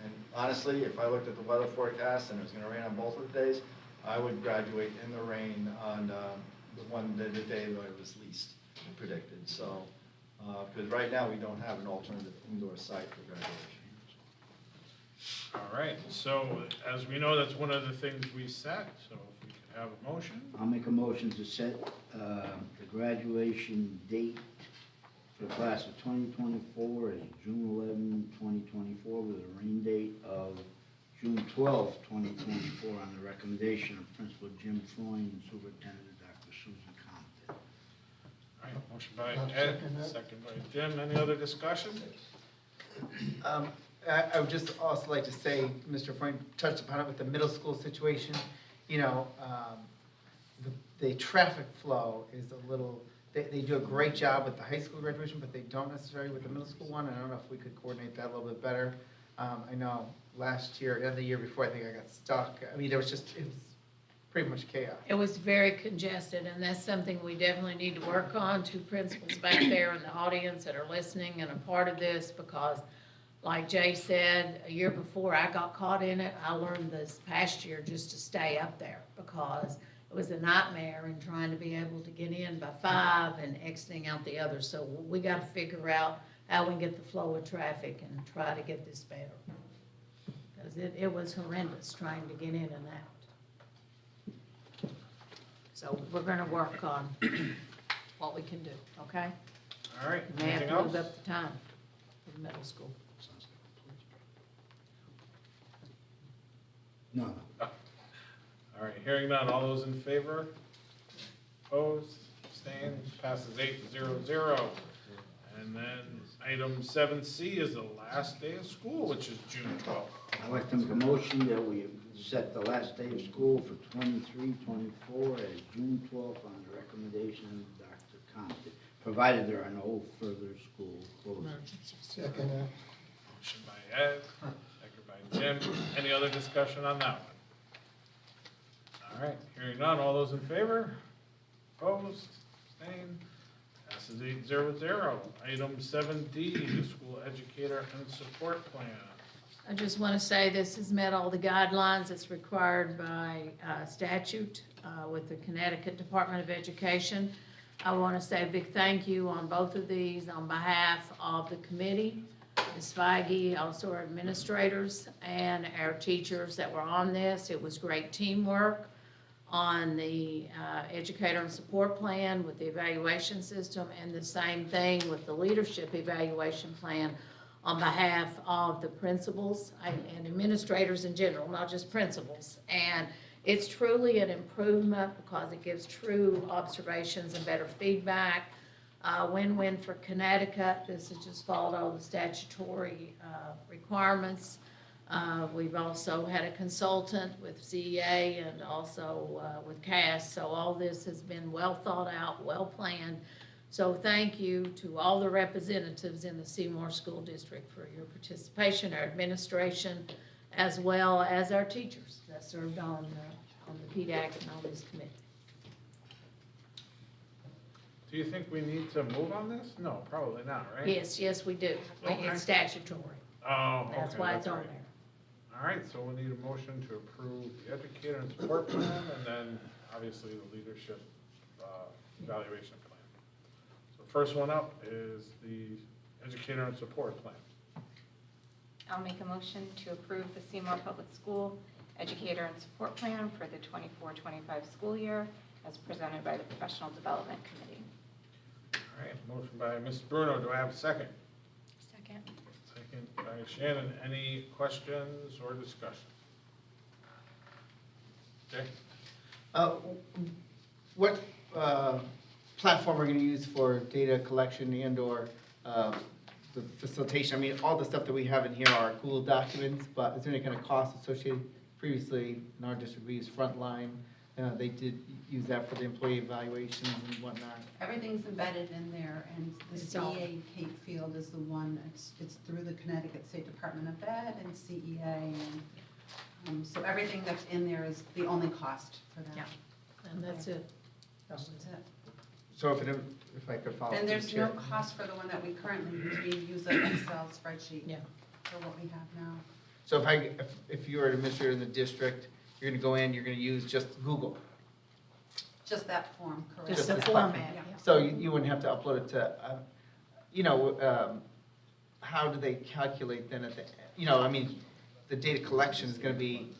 And honestly, if I looked at the weather forecast and it was going to rain on both of the days, I would graduate in the rain on the day that it was least predicted. So, because right now we don't have an alternative indoor site for graduation. All right, so as we know, that's one of the things we set, so if we could have a motion. I'll make a motion to set the graduation date for the class of 2024 is June 11, 2024, with a rain date of June 12, 2024, on the recommendation of Principal Jim Freund and Superintendent Dr. Susan Compton. All right, motion by Ed, second by Jim. Any other discussion? I would just also like to say, Mr. Freund touched upon it with the middle school situation. The traffic flow is a little, they do a great job with the high school graduation, but they don't necessarily with the middle school one. I don't know if we could coordinate that a little bit better. I know last year and the year before, I think I got stuck. I mean, it was pretty much chaos. It was very congested, and that's something we definitely need to work on. Two principals back there in the audience that are listening and a part of this, because like Jay said, a year before I got caught in it, I learned this past year just to stay up there, because it was a nightmare in trying to be able to get in by 5 and exiting out the other. So we got to figure out how we can get the flow of traffic and try to get this better. Because it was horrendous trying to get in and out. So we're going to work on what we can do, okay? All right, We may have anything to move else? up the time for the middle school. No. All right, hearing none, all those in favor? Opposed, abstained, passes 8-0-0. And then item 7C is the last day of school, which is June 12th. I'd like to make a motion that we set the last day of school for 23-24 as June 12th on the recommendation of Dr. Compton, provided there are no further school closures. Second. Motion by Ed, second by Jim. Any other discussion on that one? All right, hearing none, all those in favor? Opposed, abstained, passes 8-0-0. Item 7D, school educator and support plan. I just want to say this has met all the guidelines that's required by statute with the Connecticut Department of Education. I want to say a big thank you on both of these on behalf of the committee, Ms. Feige, also our administrators, and our teachers that were on this. It was great teamwork on the educator and support plan with the evaluation system, and the same thing with the leadership evaluation plan on behalf of the principals and administrators in general, not just principals. And it's truly an improvement because it gives true observations and better feedback. Win-win for Connecticut. This has just followed all the statutory requirements. We've also had a consultant with CEA and also with CAS, so all this has been well thought out, well planned. So thank you to all the representatives in the Seymour School District for your participation, our administration, as well as our teachers that served on the PDAC and all these committees. Do you think we need to move on this? No, probably not, right? Yes, we do. Okay. It's statutory. Oh, okay. That's why it's on right. there. All right, so we need a motion to approve the educator and support plan, and then obviously the leadership evaluation plan. So first one up is the educator and support plan. I'll make a motion to approve the Seymour Public School Educator and Support Plan for the 24-25 school year as presented by the Professional Development Committee. All right, motion by Ms. Bruno. Do I have a second? Second. Second by Shannon. Any questions or discussion? Okay. What platform are we gonna use for data collection and/or the facilitation? I mean, all the stuff that we have in here are Google documents, but is there any kind of cost associated? Previously, in our district, we used Frontline. They did use that for the employee evaluations and whatnot. Everything's embedded in there, and the It's all- CEA Cape Field is the one, it's through the Connecticut State Department of Ed and CEA, and so everything that's in there is the only cost for that. Yeah. And that's it. That's it. So if I could follow. And through, there's no Chair. cost for the one that we currently use. We use an Excel spreadsheet Yeah. for what we have now. So if you were an administrator in the district, you're gonna go in, you're gonna use just Google. Just that form, correct? Just the this format, platform. yeah. So you wouldn't have to upload it to, how do they calculate then at the, I mean, the data collection is gonna be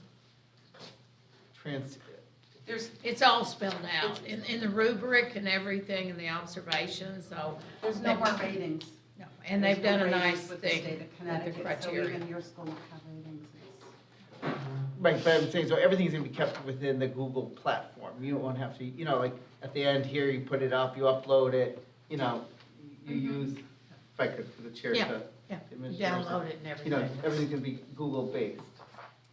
It's all spelled out in the rubric and everything and the observations, so. There's no more ratings. No, and they've There's no done a ratings nice with the thing state of with the Connecticut, so criteria. even your school will have ratings. Right, but I'm saying, so everything's gonna be kept within the Google platform. You won't have to, like, at the end here, you put it up, you upload it, you use, if I could, for the chair Yeah, to. yeah. administer, Download it and everything. Everything's gonna be Google-based.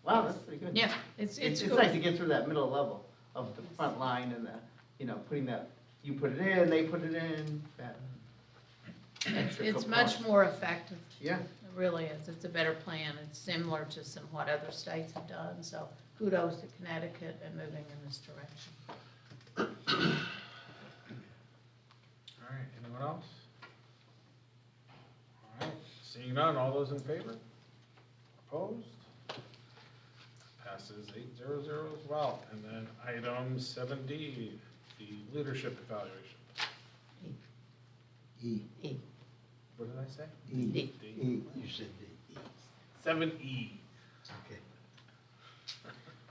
Wow, that's pretty good. Yeah, it's It's cool. nice to get through that middle level of the front line and putting that, you put it in, they put it in, that. It's much more effective. Yeah. It really is. It's a better plan. It's similar to what other states have done, so kudos to Connecticut and moving in this direction. All right, anyone else? All right, seeing none, all those in favor? Opposed? Passes 800 as well. And then item 7D, the leadership evaluation. E. What did I say? E. D. E. You said D. 7E. Okay.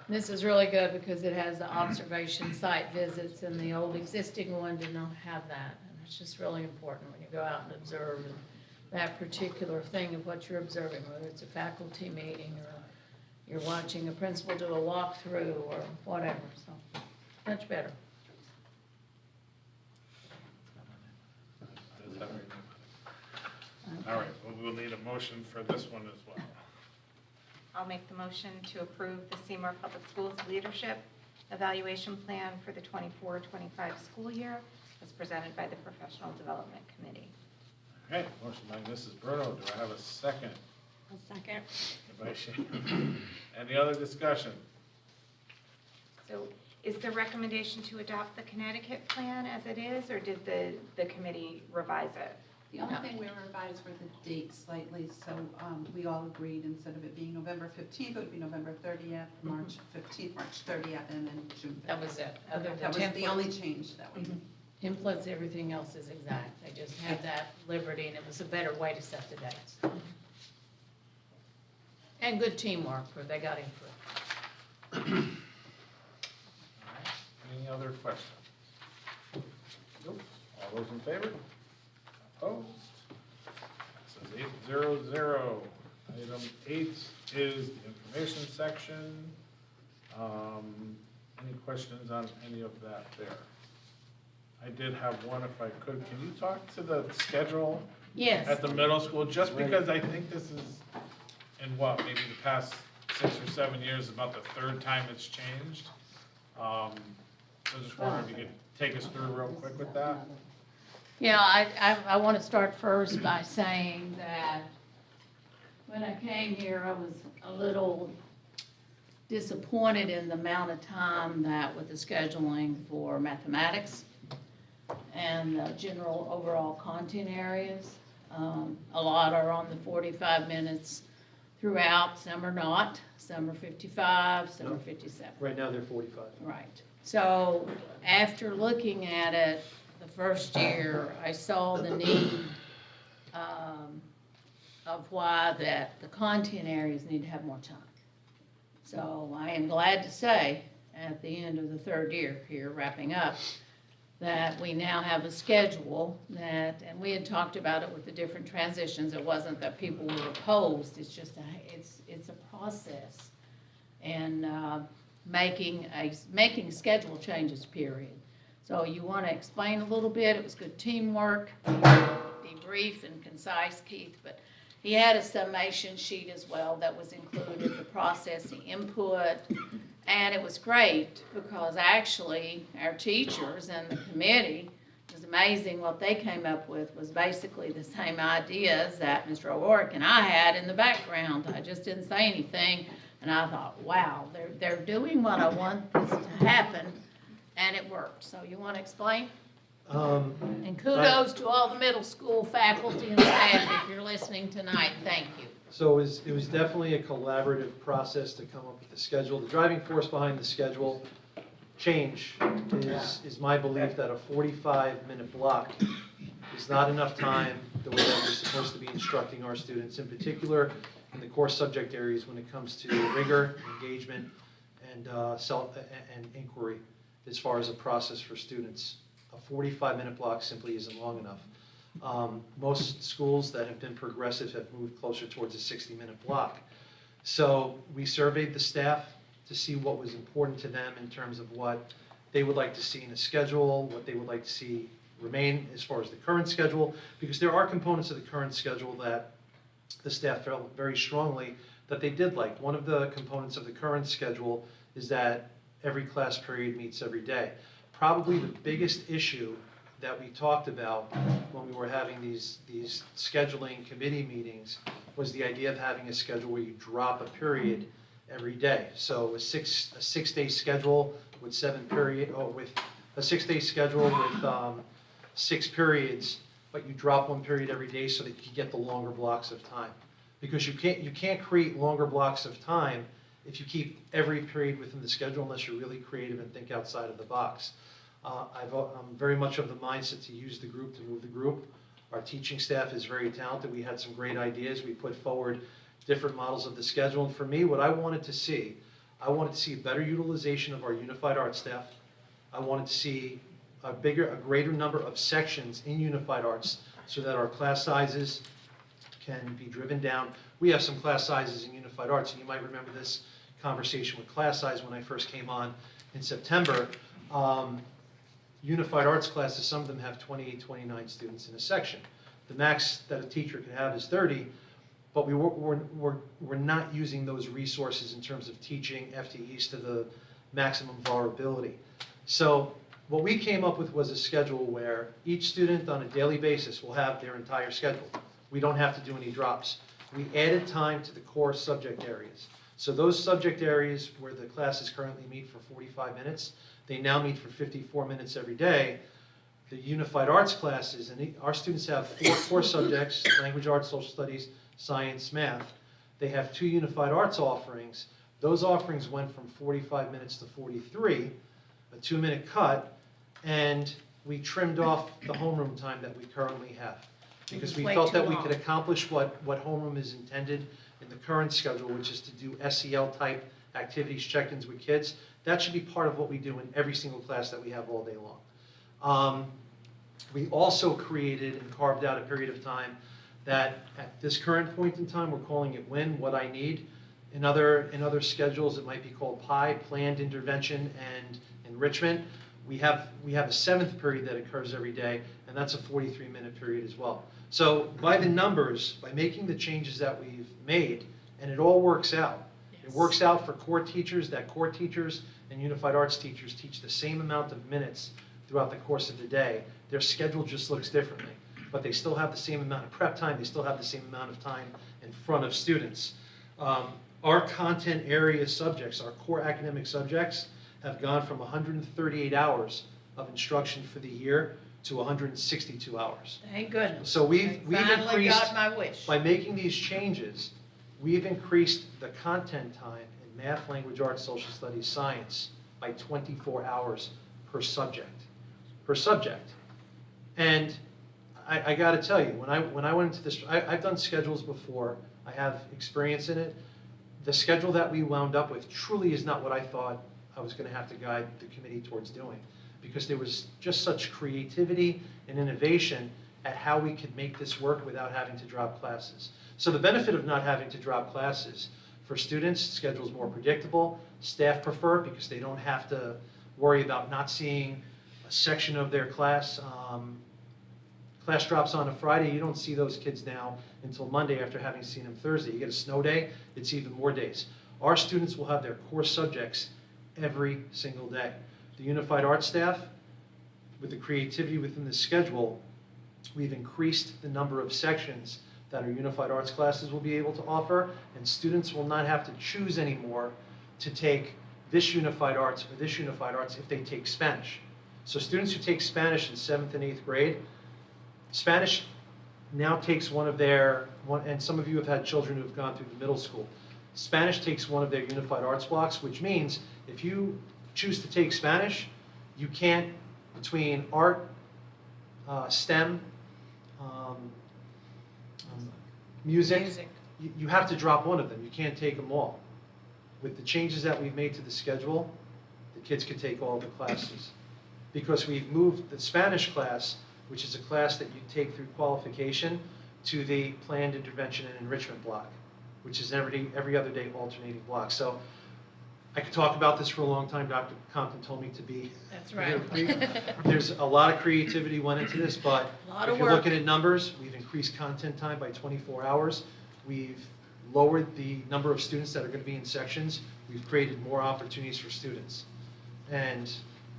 This is really good because it has the observation site visits, and the old existing one did not have that. And it's just really important when you go out and observe that particular thing of what you're observing, whether it's a faculty meeting or you're watching a principal do a walkthrough or whatever, so much better. All right, well, we'll need a motion for this one as well. I'll make the motion to approve the Seymour Public Schools Leadership Evaluation Plan for the 24-25 school year as presented by the Professional Development Committee. Okay, motion by Mrs. Bruno. Do I have a second? A second. By Shannon. Any other discussion? So is the recommendation to adopt the Connecticut plan as it is, or did the committee revise it? The only thing we revised were the dates slightly, so we all agreed, instead of it being November 15th, it would be November 30th, March 15th, March 30th, and then June 30th. That was it. Other than That was the template. only change that we made. Templates, everything else is exact. They just had that liberty, and it was a better way to set the dates. And good teamwork, where they got input. All right, any other questions? Nope. All those in favor? Opposed? Passes 800. Item 8 is the information section. Any questions on any of that there? I did have one if I could. Can you talk to the schedule? Yes. At the middle school, just because I think this is in what, maybe the past 6 or 7 years, about the third time it's changed. So I just wondering if you could take us through real quick with that. Yeah, I want to start first by saying that when I came here, I was a little disappointed in the amount of time that with the scheduling for mathematics and the general overall content areas. A lot are on the 45 minutes throughout, some are not, some are 55, some are 57. Right now, they're 45. Right. So after looking at it the first year, I saw the need of why that the content areas need to have more time. So I am glad to say, at the end of the third year here, wrapping up, that we now have a schedule that, and we had talked about it with the different transitions. It wasn't that people were opposed, it's just it's a process. And making schedule changes, period. So you want to explain a little bit, it was good teamwork, be brief and concise, Keith, but he had a summation sheet as well that was included, the process, the input, and it was great because actually our teachers and the committee, it was amazing what they came up with was basically the same ideas that Mr. O'Rourke and I had in the background. I just didn't say anything, and I thought, wow, they're doing what I want this to happen, and it worked. So you want to explain? And kudos to all the middle school faculty and staff if you're listening tonight. Thank you. So it was definitely a collaborative process to come up with the schedule. The driving force behind the schedule change is my belief that a 45-minute block is not enough time the way that we're supposed to be instructing our students, in particular in the core subject areas when it comes to rigor, engagement, and and inquiry as far as a process for students. A 45-minute block simply isn't long enough. Most schools that have been progressive have moved closer towards a 60-minute block. So we surveyed the staff to see what was important to them in terms of what they would like to see in a schedule, what they would like to see remain as far as the current schedule, because there are components of the current schedule that the staff felt very strongly that they did like. One of the components of the current schedule is that every class period meets every day. Probably the biggest issue that we talked about when we were having these scheduling committee meetings was the idea of having a schedule where you drop a period every day. So a six-day schedule with with a 6-day schedule with 6 periods, but you drop 1 period every day so that you can get the longer blocks of time. Because you can't create longer blocks of time if you keep every period within the schedule unless you're really creative and think outside of the box. I'm very much of the mindset to use the group to move the group. Our teaching staff is very talented. We had some great ideas. We put forward different models of the schedule. And for me, what I wanted to see a better utilization of our unified arts staff. I wanted to see a greater number of sections in unified arts so that our class sizes can be driven down. We have some class sizes in unified arts, and you might remember this conversation with class size when I first came on in September. Unified arts classes, some of them have 28, 29 students in a section. The max that a teacher can have is 30, but we're not using those resources in terms of teaching FTEs to the maximum of our ability. So what we came up with was a schedule where each student on a daily basis will have their entire schedule. We don't have to do any drops. We added time to the core subject areas. So those subject areas where the classes currently meet for 45 minutes, they now meet for 54 minutes every day. The unified arts classes, and our students have 4 core subjects, language arts, social studies, science, math. They have 2 unified arts offerings. Those offerings went from 45 minutes to 43, a 2-minute cut, and we trimmed off the homeroom time that we currently have. Because we felt that we could accomplish what homeroom is intended in the current schedule, which is to do SEL-type activities, check-ins with kids. That should be part of what we do in every single class that we have all day long. We also created and carved out a period of time that at this current point in time, we're calling it WIN, What I Need. In other schedules, it might be called PI, Planned Intervention and Enrichment. We have a 7th period that occurs every day, and that's a 43-minute period as well. So by the numbers, by making the changes that we've made And it all works out. It works out for core teachers, that core teachers and unified arts teachers teach the same amount of minutes throughout the course of the day. Their schedule just looks differently, but they still have the same amount of prep time, they still have the same amount of time in front of students. Our content area subjects, our core academic subjects, have gone from 138 hours of instruction for the year to 162 hours. Thank goodness. So we've Finally increased, got my wish. by making these changes, we've increased the content time in math, language arts, social studies, science by 24 hours per subject. And I gotta tell you, when I went into this, I've done schedules before, I have experience in it. The schedule that we wound up with truly is not what I thought I was gonna have to guide the committee towards doing, because there was just such creativity and innovation at how we could make this work without having to drop classes. So the benefit of not having to drop classes, for students, schedule's more predictable, staff prefer it because they don't have to worry about not seeing a section of their class. Class drops on a Friday, you don't see those kids now until Monday after having seen them Thursday. You get a snow day, it's even more days. Our students will have their core subjects every single day. The Unified Arts staff, with the creativity within the schedule, we've increased the number of sections that our Unified Arts classes will be able to offer, and students will not have to choose anymore to take this Unified Arts or this Unified Arts if they take Spanish. So students who take Spanish in 7th and 8th grade, Spanish now takes one of their, and some of you have had children who have gone through the middle school. Spanish takes one of their Unified Arts blocks, which means if you choose to take Spanish, you can't, between art, STEM, music, you have to drop one of them. You can't take them all. With the changes that we've made to the schedule, the kids can take all the classes. Because we've moved the Spanish class, which is a class that you take through qualification, to the planned intervention and enrichment block, which is every other day alternating block. So I could talk about this for a long time. Dr. Compton told me to be. That's right. There's a lot of creativity went into this, but Lot if of you're work. looking at numbers, we've increased content time by 24 hours. We've lowered the number of students that are going to be in sections. We've created more opportunities for students. And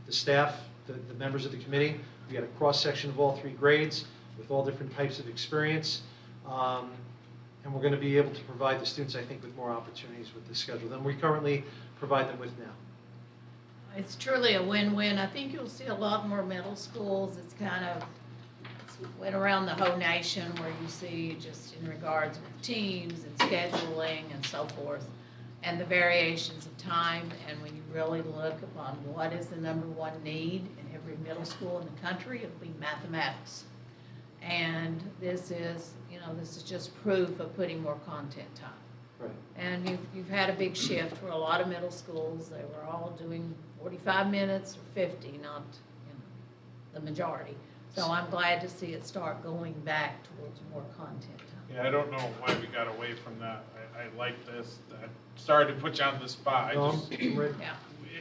the staff, the members of the committee, we had a cross-section of all 3 grades with all different types of experience. And we're going to be able to provide the students, I think, with more opportunities with this schedule than we currently provide them with now. It's truly a win-win. I think you'll see a lot more middle schools. It's went around the whole nation where you see just in regards with teams and scheduling and so forth, and the variations of time. And when you really look upon what is the #1 need in every middle school in the country, it'll be mathematics. And this is just proof of putting more content time. Right. And you've had a big shift where a lot of middle schools, they were all doing 45 minutes or 50, not the majority. So I'm glad to see it start going back towards more content time. Yeah, I don't know why we got away from that. I like this. Sorry to put you on the spot. Yeah.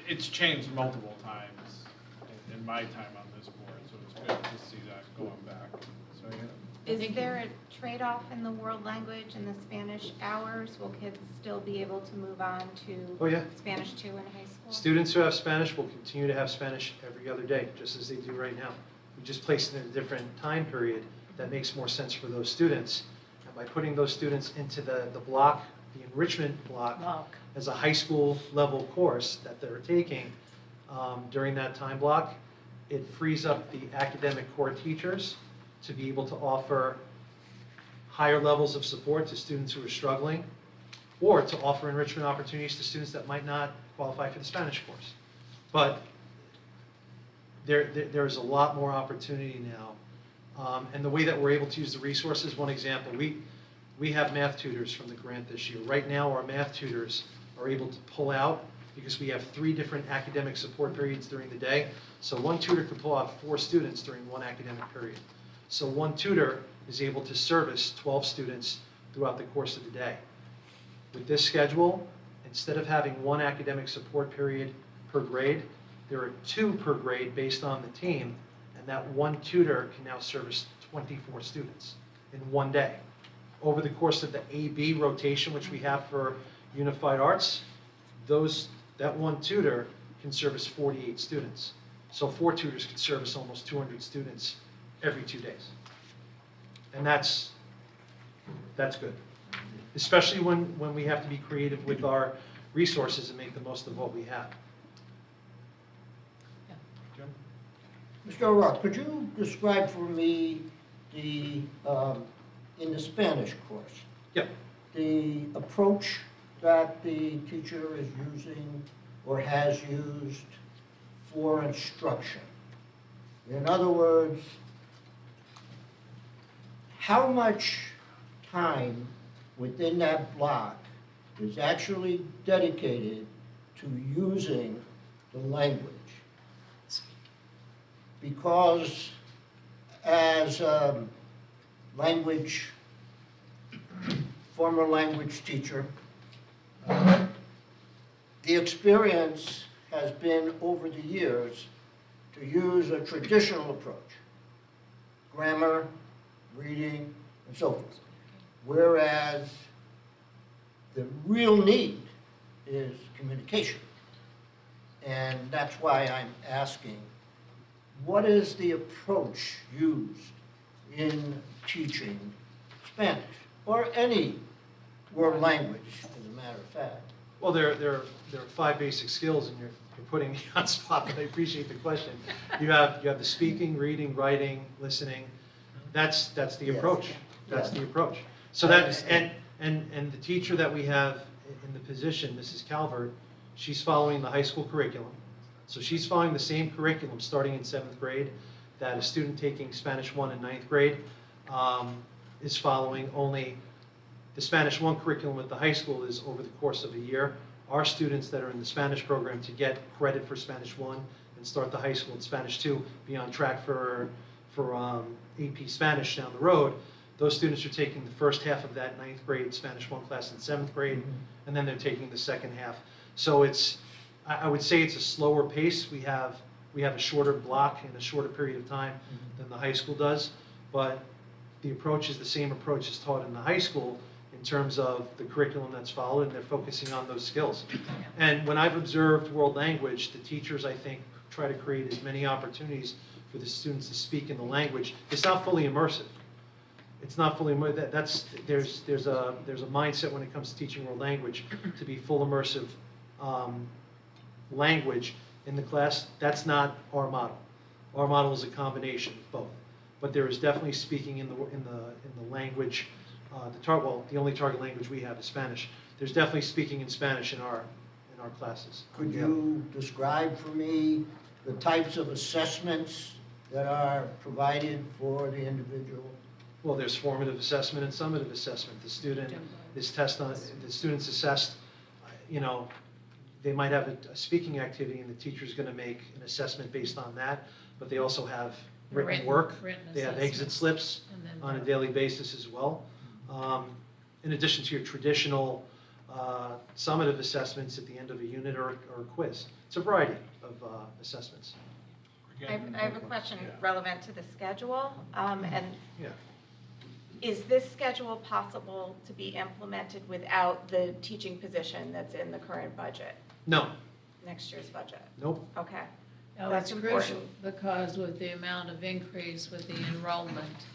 It's changed multiple times in my time on this board, so it's good to see that going back. So, yeah. Is there a trade-off in the world language and the Spanish hours? Will kids still be able to move on to Oh, yeah. Spanish 2 in high school? Students who have Spanish will continue to have Spanish every other day, just as they do right now. We just placed it in a different time period that makes more sense for those students. And by putting those students into the block, the enrichment block, as a high school level course that they're taking during that time block, it frees up the academic core teachers to be able to offer higher levels of support to students who are struggling, or to offer enrichment opportunities to students that might not qualify for the Spanish course. But there's a lot more opportunity now. And the way that we're able to use the resources, one example, we have math tutors from the grant this year. Right now, our math tutors are able to pull out, because we have 3 different academic support periods during the day. So one tutor could pull out 4 students during one academic period. So one tutor is able to service 12 students throughout the course of the day. With this schedule, instead of having 1 academic support period per grade, there are 2 per grade based on the team, and that one tutor can now service 24 students in one day. Over the course of the AB rotation, which we have for Unified Arts, that one tutor can service 48 students. So 4 tutors can service almost 200 students every 2 days. And that's good. Especially when we have to be creative with our resources and make the most of what we have. Jim? Mr. O'Rourke, could you describe for me in the Spanish course? Yep. The approach that the teacher is using or has used for instruction. In other words, how much time within that block is actually dedicated to using the language? Because as a former language teacher, the experience has been over the years to use a traditional approach, grammar, reading, and so forth. Whereas the real need is communication. And that's why I'm asking, what is the approach used in teaching Spanish, or any world language, as a matter of fact? Well, there are 5 basic skills, and you're putting me on spot, but I appreciate the question. You have the speaking, reading, writing, listening. That's the approach. That's the approach. So that, and the teacher that we have in the position, Mrs. Calvert, she's following the high school curriculum. So she's following the same curriculum starting in 7th grade that a student taking Spanish 1 in 9th grade is following. Only the Spanish 1 curriculum at the high school is over the course of a year. Our students that are in the Spanish program to get credit for Spanish 1 and start the high school in Spanish 2, be on track for AP Spanish down the road, those students are taking the first half of that 9th grade Spanish 1 class in 7th grade, and then they're taking the second half. So I would say it's a slower pace. We have a shorter block in a shorter period of time than the high school does, but the approach is the same approach as taught in the high school in terms of the curriculum that's followed, and they're focusing on those skills. And when I've observed world language, the teachers, I think, try to create as many opportunities for the students to speak in the language. It's not fully immersive. It's not fully immersive. There's a mindset when it comes to teaching world language to be full immersive language in the class. That's not our model. Our model is a combination of both. But there is definitely speaking in the language. The only target language we have is Spanish. There's definitely speaking in Spanish in our classes. Could you describe for me the types of assessments that are provided for the individual? Well, there's formative assessment and summative assessment. The student is the student's assessed. They might have a speaking activity, and the teacher's going to make an assessment based on that. But they also have written work. They have exit slips on a daily basis as well. In addition to your traditional summative assessments at the end of a unit or a quiz. It's a variety of assessments. I have a question relevant to the schedule. Yeah. Is this schedule possible to be implemented without the teaching position that's in the current budget, No. next year's budget? Nope. Okay. No, That's it's crucial important. because with the amount of increase with the enrollment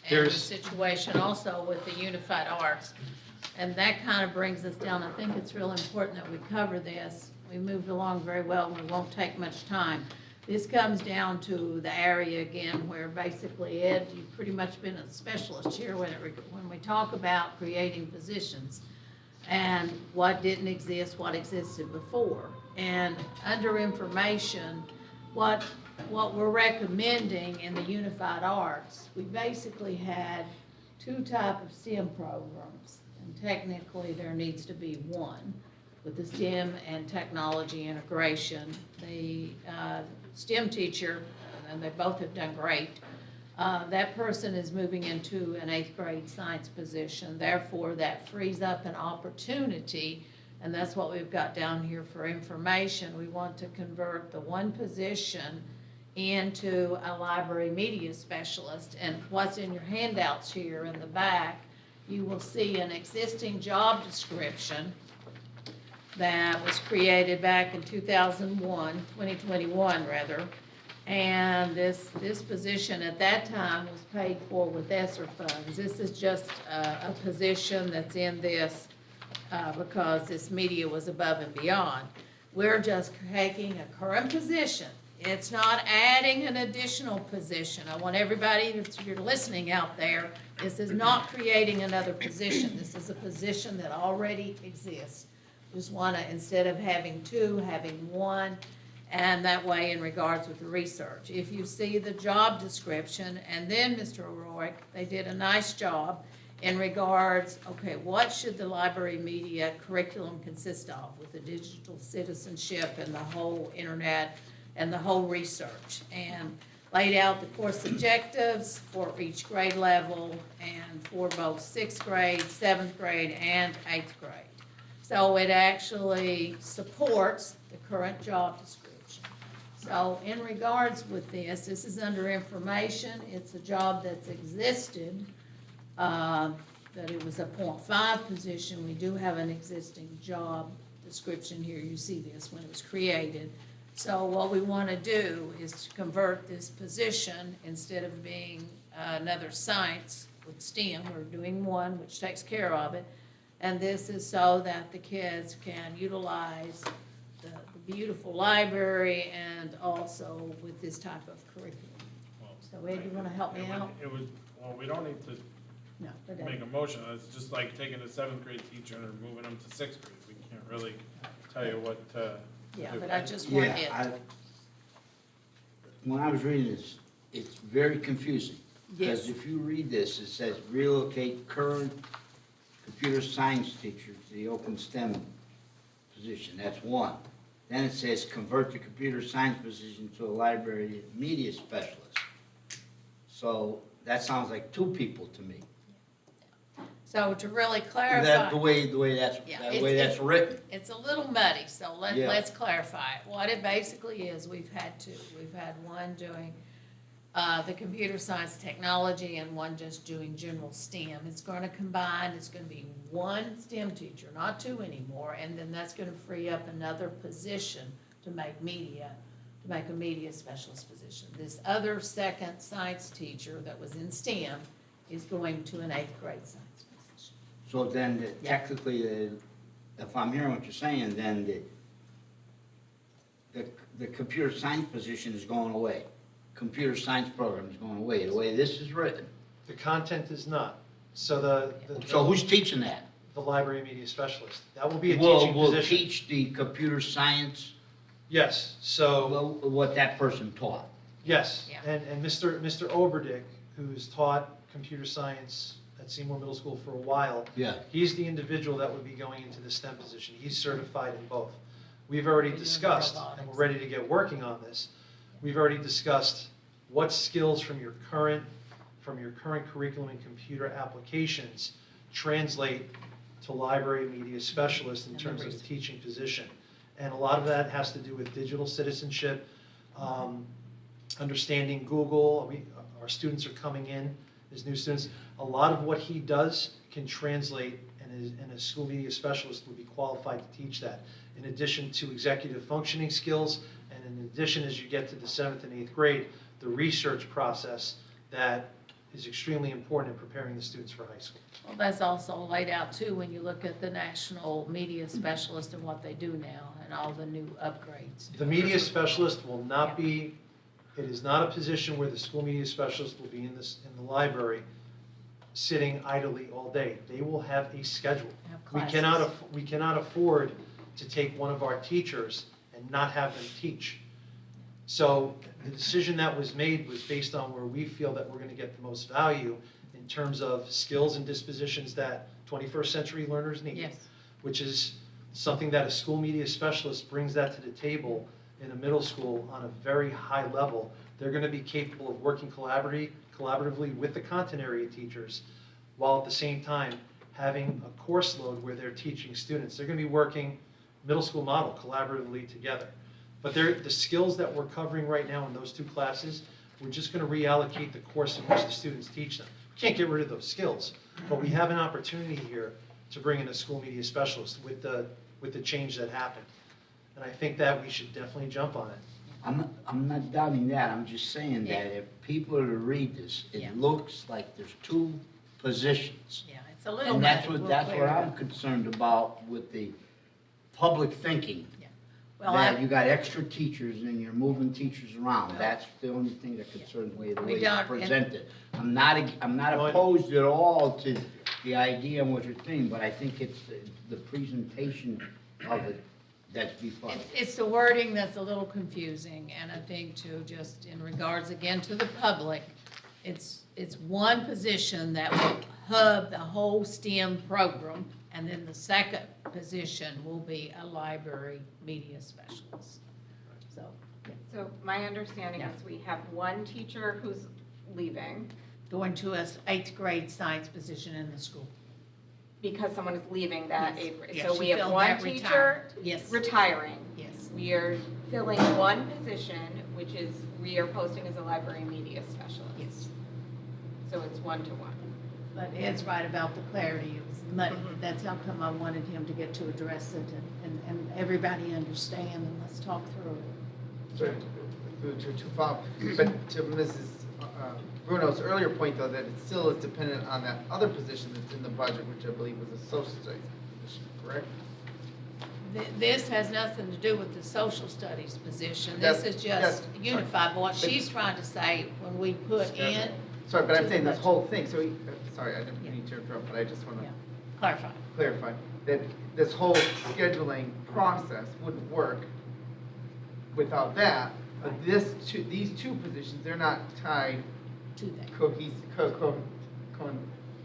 and the situation also with the unified arts, and that kind of brings us down. I think it's real important that we cover this. We moved along very well, and we won't take much time. This comes down to the area again where basically, Ed, you've pretty much been a specialist here when we talk about creating positions and what didn't exist, what existed before. And under information, what we're recommending in the unified arts, we basically had 2 types of STEM programs. And technically, there needs to be one with the STEM and technology integration. The STEM teacher, and they both have done great, that person is moving into an 8th grade science position. Therefore, that frees up an opportunity, and that's what we've got down here for information. We want to convert the one position into a library media specialist. And what's in your handouts here in the back you will see an existing job description that was created back in 2021 rather. And this position at that time was paid for with ESSER funds. This is just a position that's in this because this media was above and beyond. We're just taking a current position. It's not adding an additional position. I want everybody, if you're listening out there, this is not creating another position. This is a position that already exists. Just want to, instead of having two, having one, and that way in regards with the research. If you see the job description, and then Mr. O'Rourke, they did a nice job in regards, okay, what should the library media curriculum consist of with the digital citizenship and the whole internet and the whole research, and laid out the course objectives for each grade level and for both 6th grade, 7th grade, and 8th grade. So it actually supports the current job description. So in regards with this is under information. It's a job that's existed, that it was a .5 position. We do have an existing job description here. You see this when it was created. So what we want to do is to convert this position, instead of being another science with STEM, we're doing one which takes care of it. And this is so that the kids can utilize the beautiful library and also with this type of curriculum. So Ed, you want to help me out? Well, we don't need to No, make a motion. It's just like taking a 7th grade teacher and moving them to 6th grade. We can't really tell you what to Yeah, do. but I just want it. When I was reading this, it's very confusing. Yes. Because if you read this, it says relocate current computer science teacher to the open STEM position. That's one. Then it says convert the computer science position to a library media specialist. So that sounds like two people to me. So to really clarify. That the way that's that's written. It's a little muddy, so Yeah. let's clarify it. What it basically is, we've had two. We've had one doing the computer science technology and one just doing general STEM. It's going to combine, it's going to be one STEM teacher, not two anymore, and then that's going to free up another position to make a media specialist position. This other second science teacher that was in STEM is going to an 8th grade science position. So then technically, if I'm hearing what you're saying, then the computer science position is going away. Computer science program is going away, the way this is written. The content is not. So So who's teaching that? The library media specialist. That will be a teaching Will position. teach the computer science, Yes, so, what that person taught. yes. Yeah. And Mr. Oberdick, who's taught computer science at Seymour Middle School for a while, Yeah. he's the individual that would be going into the STEM position. He's certified in both. We've already discussed, and we're ready to get working on this. We've already discussed what skills from your current curriculum and computer applications translate to library media specialist in terms of the teaching position. And a lot of that has to do with digital citizenship, understanding Google. Our students are coming in as new students. A lot of what he does can translate, and a school media specialist would be qualified to teach that. In addition to executive functioning skills, and in addition, as you get to the 7th and 8th grade, the research process that is extremely important in preparing the students for high school. Well, that's also laid out too when you look at the national media specialist and what they do now and all the new upgrades. The media specialist will not be, it is not a position where the school media specialist will be in the library sitting idly all day. They will have a schedule. We cannot afford to take one of our teachers and not have them teach. So the decision that was made was based on where we feel that we're going to get the most value in terms of skills and dispositions that 21st century learners need. Yes. Which is something that a school media specialist brings that to the table in a middle school on a very high level. They're going to be capable of working collaboratively with the content area teachers, while at the same time having a course load where they're teaching students. They're going to be working middle school model collaboratively together. But the skills that we're covering right now in those two classes, we're just going to reallocate the course in which the students teach them. We can't get rid of those skills, But we have an opportunity here to bring in a school media specialist with the change that happened. And I think that we should definitely jump on it. I'm not doubting that, I'm just saying that if people are to read this, it looks like there's two positions. Yeah, it's a little. And that's muddy. what We'll clear it I'm up. concerned about with the public thinking. Well, That you got extra teachers and you're moving teachers around, Well- that's the only thing that concerns me, the We way it's don't- and- presented. I'm not opposed at all to the idea and what you're saying, but I think it's the presentation of it that's befuddled. It's the wording that's a little confusing, and I think too, just in regards again to the public, it's one position that will hub the whole STEM program, and then the second position will be a library media specialist. So, So my understanding is we have one teacher who's leaving going to a 8th grade science position in the school. because someone is leaving that Yes. eighth grade. Yeah, So she we have filled one that teacher retirement. Yes. retiring. Yes. We are filling one position, which is, we are posting as a library media specialist. Yes. So it's 1-to-1. But Ed's right about the clarity, it was muddy. Mhm. That's how come I wanted him to get to address it and everybody understand, and let's talk through it. So, to follow, but to Mrs. Bruno's earlier point, though, that it still is dependent on that other position that's in the budget, which I believe was a social studies position, correct? This has nothing to do with the social studies position. Yes, This is yes, just sorry. unified. What But- she's trying to say, when we put in, Sorry, but I'm to saying the this budget. whole thing, so, sorry, I didn't mean to interrupt, but I just want to clarify. clarify, that this whole scheduling process wouldn't work without that. But these two positions, they're not tied to that.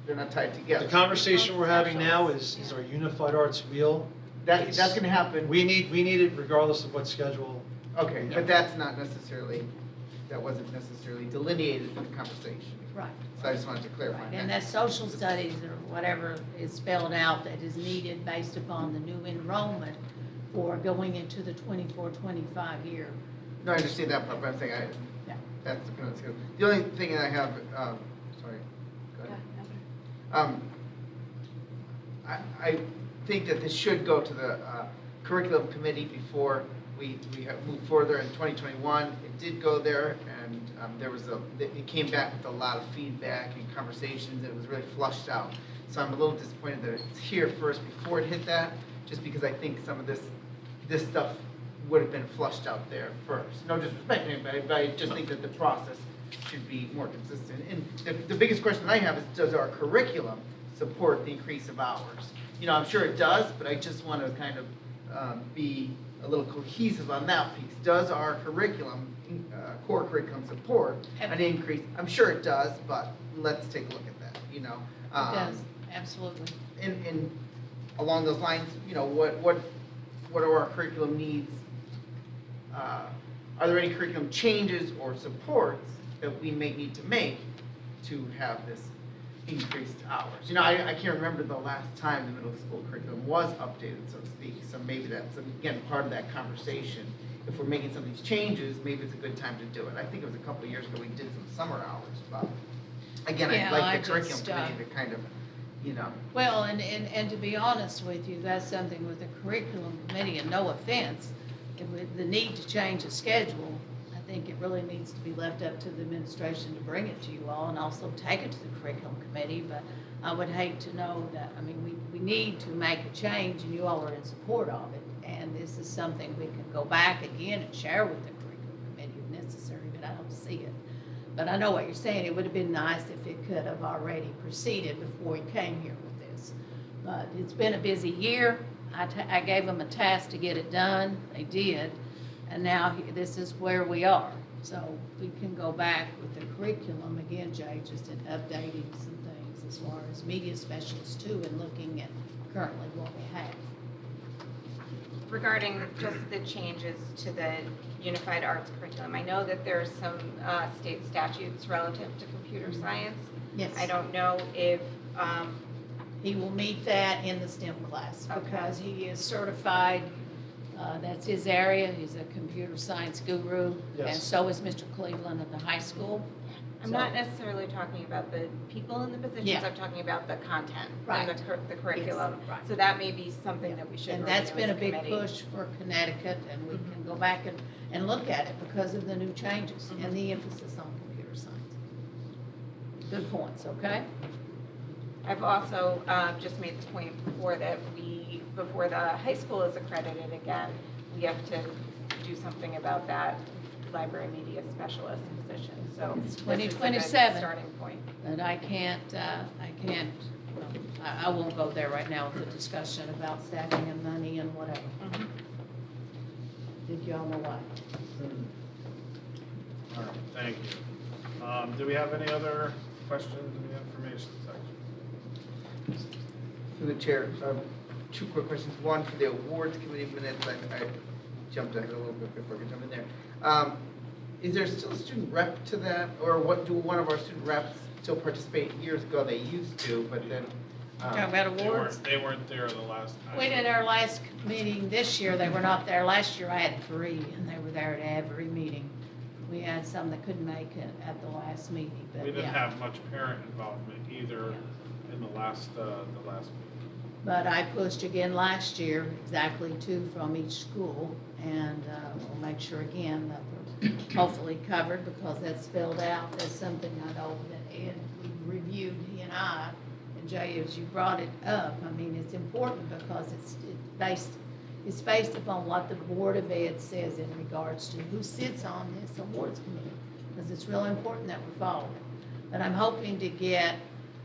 They're not tied together. The conversation we're having now is our unified arts wheel. That's gonna happen. We need it regardless of what schedule. Okay, but that's not necessarily, that wasn't necessarily delineated in the conversation. Right. So I just wanted to clarify that. And that social studies or whatever is spelled out that is needed based upon the new enrollment for going into the 24-25 year. No, I understand that part, but I'm saying Yeah. that's the schedule. The only thing that I have, sorry, go ahead. I think that this should go to the curriculum committee before we move further in 2021. It did go there, and it came back with a lot of feedback and conversations, and it was really flushed out. So I'm a little disappointed that it's here first before it hit that, just because I think some of this stuff would have been flushed out there first. No disrespect to anybody, but I just think that the process should be more consistent. And the biggest question I have is, does our curriculum support the increase of hours? You know, I'm sure it does, but I just want to kind of be a little cohesive on that piece. Does our curriculum, core curriculum support an increase? I'm sure it does, but let's take a look at that, you know? It does, absolutely. And along those lines, you know, what are our curriculum needs? Are there any curriculum changes or supports that we may need to make to have this increased hours? You know, I can't remember the last time the middle school curriculum was updated, so to speak, so maybe that's, again, part of that conversation. If we're making some of these changes, maybe it's a good time to do it. I think it was a couple of years ago we did some summer hours, but again, Yeah, I'd like I the curriculum just, committee to kind of, you know. Well, and to be honest with you, that's something with the curriculum committee, and no offense, with the need to change the schedule, I think it really needs to be left up to the administration to bring it to you all and also take it to the curriculum committee, but I would hate to know that, I mean, we need to make a change and you all are in support of it, and this is something we can go back again and share with the curriculum committee if necessary, but I don't see it. But I know what you're saying, it would have been nice if it could have already proceeded before we came here with this. But it's been a busy year. I gave them a task to get it done, they did, and now this is where we are. So we can go back with the curriculum again, Jay, just in updating some things as far as media specialists too, and looking at currently what we have. Regarding just the changes to the unified arts curriculum, I know that there's some state statutes relative to computer science. Yes. I don't know if, He will meet that in the STEM class because he is certified. That's his area. He's a computer science guru. Yes. And so is Mr. Cleveland at the high school. I'm not necessarily talking about the people in the positions, Yeah. I'm talking about the content Right. and the curriculum. Yes, right. So that may be something that we should And review that's been a as big committee. push for Connecticut, and we can go back and look at it because of the new changes and the emphasis on computer science. Good points, okay? I've also just made the point before that before the high school is accredited again, we have to do something about that library media specialist position. So It's this is a good 2027. starting point. But I won't go there right now with the discussion about staffing and money and whatever. Did y'all know why? All right, thank you. Do we have any other questions in the information section? Through the chair, two quick questions. One, for the awards committee minutes, I jumped ahead a little bit before I could jump in there. Is there still a student rep to that, or what do one of our student reps still participate? Years ago, they used to, but then. Talking about awards? They weren't there the last time. We did our last meeting this year, they were not there. Last year I had 3, and they were there at every meeting. We had some that couldn't make it at the last meeting, but We didn't yeah. have much parent involvement either in the last meeting. But I pushed again last year, exactly 2 from each school, and we'll make sure again that we're hopefully covered, because that's spelled out as something I know that Ed reviewed, he and I, and Jay, as you brought it up, I mean, it's important because it's based upon what the Board of Ed says in regards to who sits on this awards committee, because it's really important that we follow it. But I'm hoping to get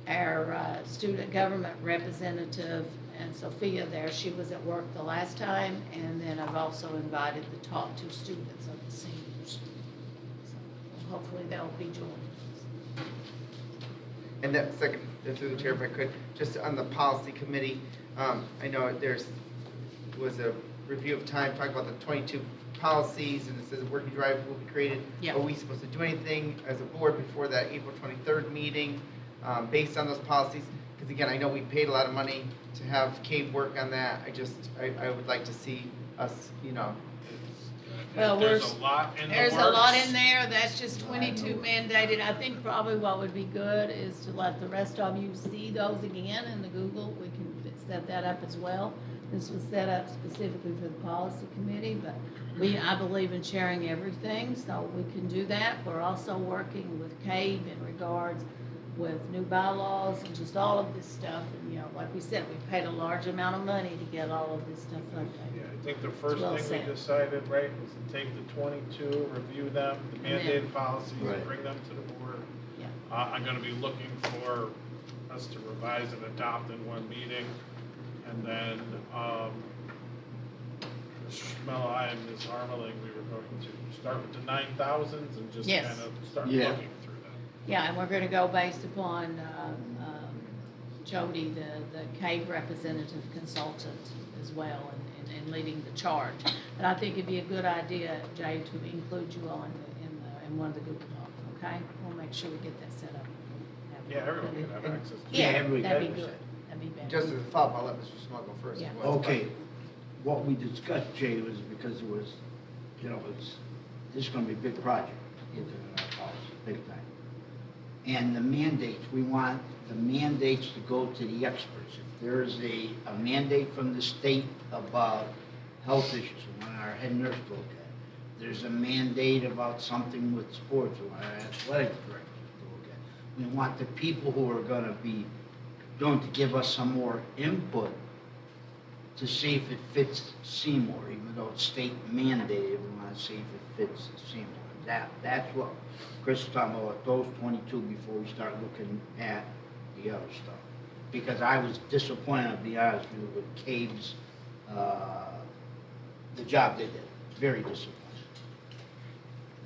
our student government representative and Sophia there. She was at work the last time, and then I've also invited the top 2 students of the seniors. So hopefully they'll be joining us. And that second, through the chair, if I could, just on the policy committee, I know was a review of time, talking about the 22 policies, and it says a working drive will be created. Yeah. Are we supposed to do anything as a board before that April 23rd meeting, based on those policies? Because again, I know we paid a lot of money to have Cave work on that. I would like to see us, Well, There's a lot in the There's a lot works. in there, that's just 22 mandated. I think probably what would be good is to let the rest of you see those again in the Google. We can set that up as well. This was set up specifically for the policy committee, but I believe in sharing everything, so we can do that. We're also working with CAVE in regards with new bylaws and just all of this stuff. And, like we said, we paid a large amount of money to get all of this stuff updated. Yeah, I think the first Well thing said. we decided, right, was to take the 22, review them, the And then- mandated policies, Right. bring them to the board. Yeah. I'm gonna be looking for us to revise and adopt in one meeting. And then, Ms. Schmella and Ms. Harmeling, we were going to start with the 9,000s and just Yes. kind of start Yeah. looking through that. Yeah, and we're gonna go based upon Jody, the CAVE representative consultant as well, and leading the charge. And I think it'd be a good idea, Jay, to include you all in one of the Google Docs, okay? We'll make sure we get that set up. Yeah, everyone can have access to it. Yeah, everybody that'd can. be good, that'd be better. Just as a follow-up, I'll let Mr. Small go first. Yeah. Okay, what we discussed, Jay, was because it was, this is gonna be a big project, into our policy, big time. And the mandates, we want the mandates to go to the experts. If there's a mandate from the state about health issues, we want our head nurse to look at it. There's a mandate about something with sports, we want our athletic director to look at it. We want the people who are gonna be going to give us some more input to see if it fits Seymour, even though it's state mandated, we want to see if it fits Seymour. That's what Chris is talking about, those 22 before we start looking at the other stuff. Because I was disappointed, I'll be honest with you, with Cave's, the job they did, very disappointed.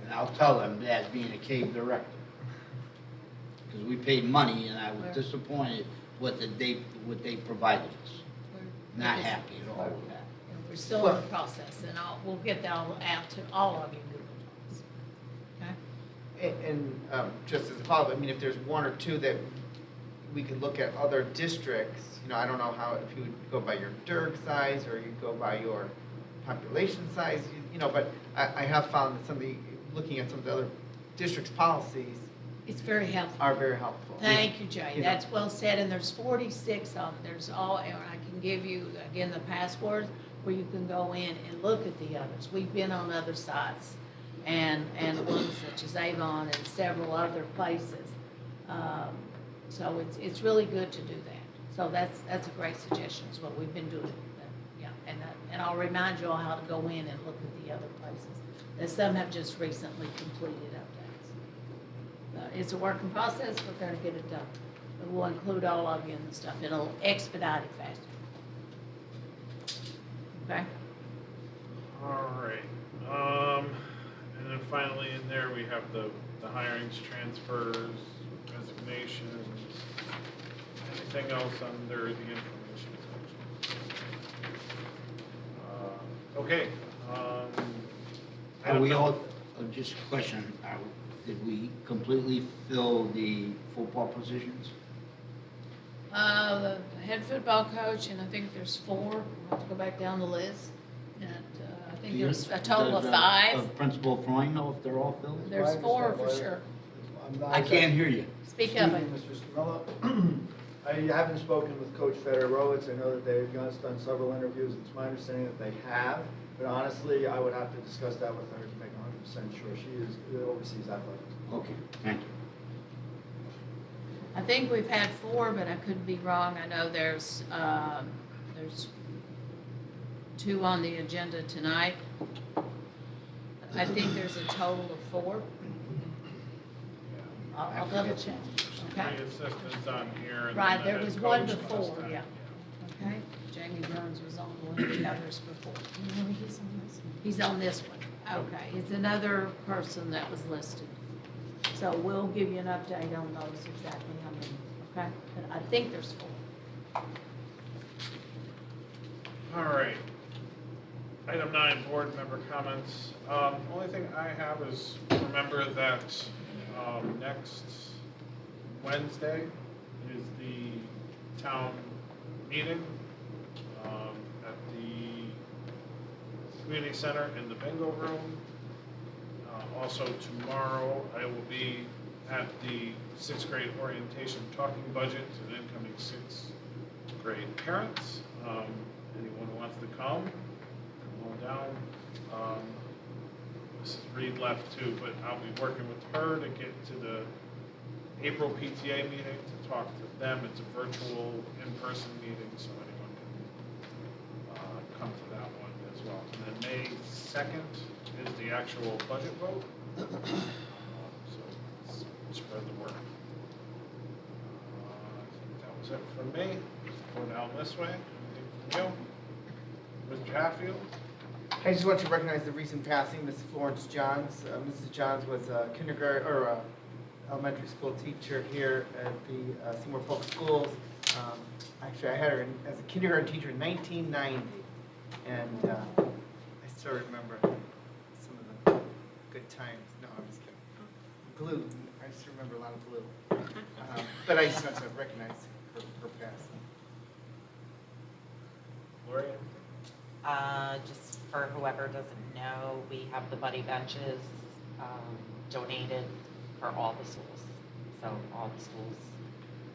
And I'll tell them that being a Cave director. Because we paid money and I was disappointed what they provided us. Not happy at all with that. We're still in the process, and we'll get that all out to all of you Google Docs. Okay? And just as a follow-up, I mean, if there's one or two that we could look at other districts, I don't know if you would go by your DERG size or you go by your population size, but I have found that looking at some of the other districts' policies, It's very helpful. are very helpful. Thank you, Jay. You know. That's well said, and there's 46 of them. There's all, and I can give you, again, the passwords where you can go in and look at the others. We've been on other sites and ones such as Avon and several other places. So it's really good to do that. So that's a great suggestion, is what we've been doing. Yeah, and I'll remind you all how to go in and look at the other places. And some have just recently completed updates. It's a working process, we're gonna get it done. But we'll include all of you in the stuff, it'll expedite it faster. Okay? All right. And then finally in there, we have the hirings, transfers, resignations, anything else under the information section. Okay. Are we all, just a question, did we completely fill the football positions? The head football coach, and I think there's 4, we'll have to go back down the list. And I think there's a total of 5. Principal throwing, know if they're all filled? There's 4 for sure. I can't hear you. Speak up. Excuse me, Mr. Scarlett. I haven't spoken with Coach Federowicz. I know that they've done several interviews. It's my understanding that they have, but honestly, I would have to discuss that with her to make 100% sure. She oversees athletics. Okay, thank you. I think we've had 4, but I could be wrong. I know there's 2 on the agenda tonight. I think there's a total of 4. I'll double check. Okay. 3 assistants on here. And Right, then there the was head 1 coach last before, time. yeah. Okay, Jamie Burns was on one of the others before. He's on this one. Okay, it's another person that was listed. So we'll give you an update on those exactly how many, okay? But I think there's 4. All right. Item 9, board member comments. Only thing I have is remember that next Wednesday is the town meeting at the community center in the bingo room. Also tomorrow, I will be at the 6th grade orientation talking budget to the incoming 6th grade parents. Anyone who wants to come down. Mrs. Reed left too, but I'll be working with her to get to the April PTA meeting to talk to them. It's a virtual in-person meeting, so anyone can come to that one as well. And then May 2nd is the actual budget vote. So let's spread the word. I think that was it from me. Go down this way. Anything from you? Mr. Hatfield? I just want to recognize the recent passing, Ms. Florence Johns. Mrs. Johns was a kindergarten, or elementary school teacher here at the Seymour Public Schools. Actually, I had her as a kindergarten teacher in 1990, and I still remember some of the good times. No, I'm just kidding. Glue, I just remember a lot of glue. But I just want to recognize her passing. Gloria? Just for whoever doesn't know, we have the buddy benches donated for all the schools. So all the schools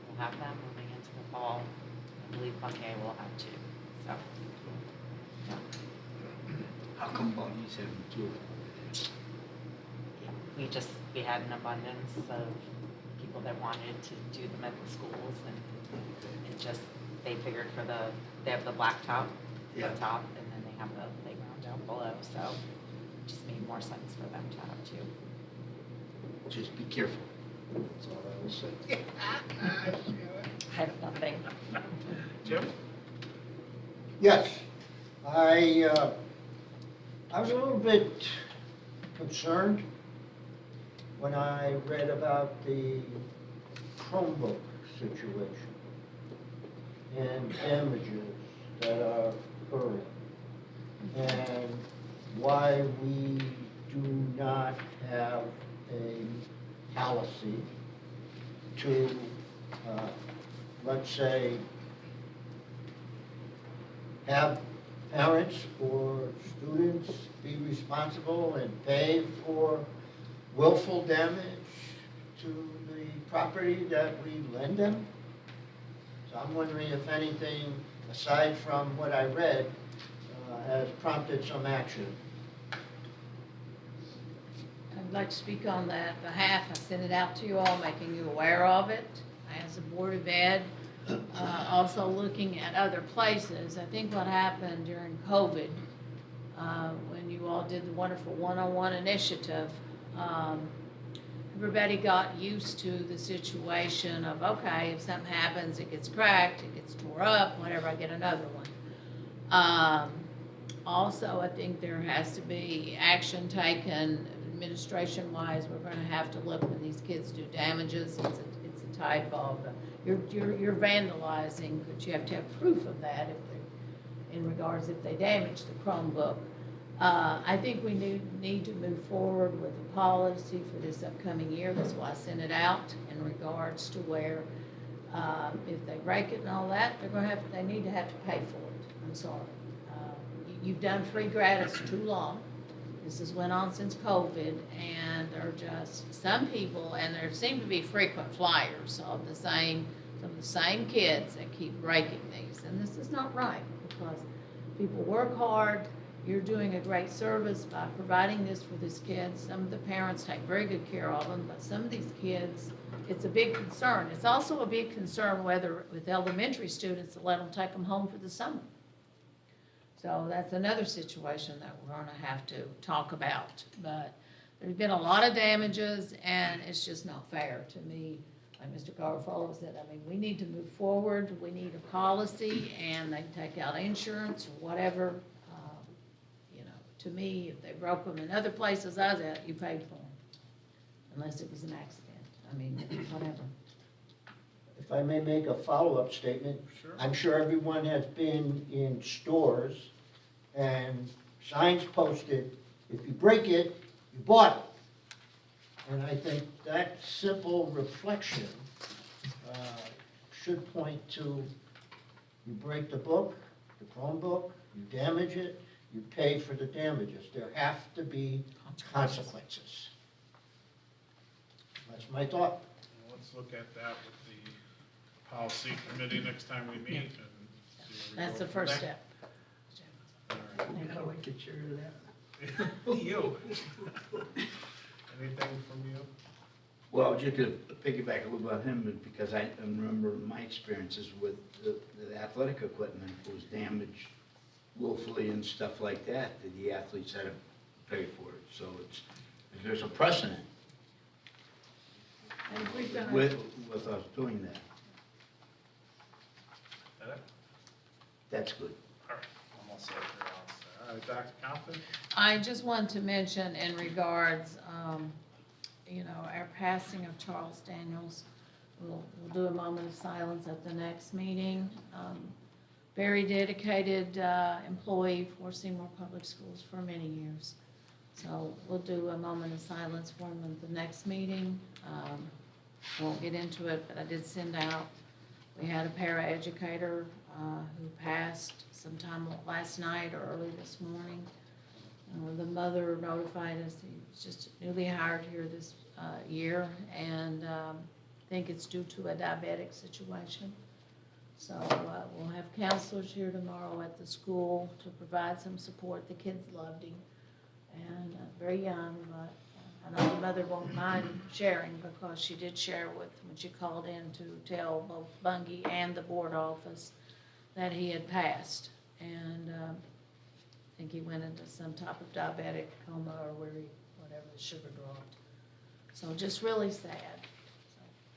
will have them moving into the fall. I believe Buckeye will have 2. So, yeah. How come Bunny's having 2? Yeah, we had an abundance of people that wanted to do them at the schools, and it just, they figured they have the blacktop Yeah. up top, and then they have the playground down below, so it just made more sense for them to have 2. Just be careful. That's all I will say. I have nothing. Jim? Yes, I was a little bit concerned when I read about the Chromebook situation and damages that are occurring, and why we do not have a policy to, let's say, have parents or students be responsible and pay for willful damage to property that we lend them. So I'm wondering if anything, aside from what I read, has prompted some action. I'd like to speak on that behalf. I sent it out to you all, making you aware of it. As a Board of Ed, also looking at other places. I think what happened during COVID, when you all did the wonderful one-on-one initiative, everybody got used to the situation of, okay, if something happens, it gets cracked, it gets tore up, whatever, I get another one. Also, I think there has to be action taken administration-wise. We're going to have to look when these kids do damages. It's a type of, you're vandalizing, but you have to have proof of that if they, in regards if they damage the Chromebook. I think we need to move forward with a policy for this upcoming year. That's why I sent it out in regards to where if they break it and all that, they need to have to pay for it. I'm sorry. You've done free gratis too long. This has went on since COVID, and there are just some people, and there seem to be frequent flyers of some of the same kids that keep breaking these, and this is not right because people work hard. You're doing a great service by providing this for these kids. Some of the parents take very good care of them, but some of these kids, it's a big concern. It's also a big concern whether with elementary students to let them take them home for the summer. So that's another situation that we're going to have to talk about. But there's been a lot of damages, and it's just not fair to me. Like Mr. Garofalo said, I mean, we need to move forward. We need a policy, and they take out insurance or whatever. To me, if they broke them in other places I was at, you paid for them, unless it was an accident. I mean, whatever. If I may make a follow-up statement. Sure. I'm sure everyone has been in stores and signs posted, if you break it, you bought it. And I think that simple reflection should point to, you break the book, the Chromebook, you damage it, you pay for the damages. There have to be consequences. That's my thought. Well, let's look at that with the policy committee next time we meet. And see where we That's go the from first there. step. All right. How do I get sure of that? You. Anything from you? Well, just to piggyback a little about him, because I remember my experiences with the athletic equipment was damaged willfully and stuff like that, the athletes had to pay for it. So there's a precedent with us doing that. That it? That's good. All right. Almost set there. All right, Dr. Compton? I just want to mention in regards, our passing of Charles Daniels. We'll do a moment of silence at the next meeting. Very dedicated employee for Seymour Public Schools for many years. So we'll do a moment of silence for him at the next meeting. Won't get into it, but I did send out, we had a paraeducator who passed sometime last night or early this morning. The mother notified us he was just newly hired here this year, and I think it's due to a diabetic situation. So we'll have counselors here tomorrow at the school to provide some support. The kids loved him, and very young, but I know the mother won't mind sharing because she did share with when she called in to tell both Bungie and the board office that he had passed. And I think he went into some type of diabetic coma or whatever, the sugar dropped. So just really sad.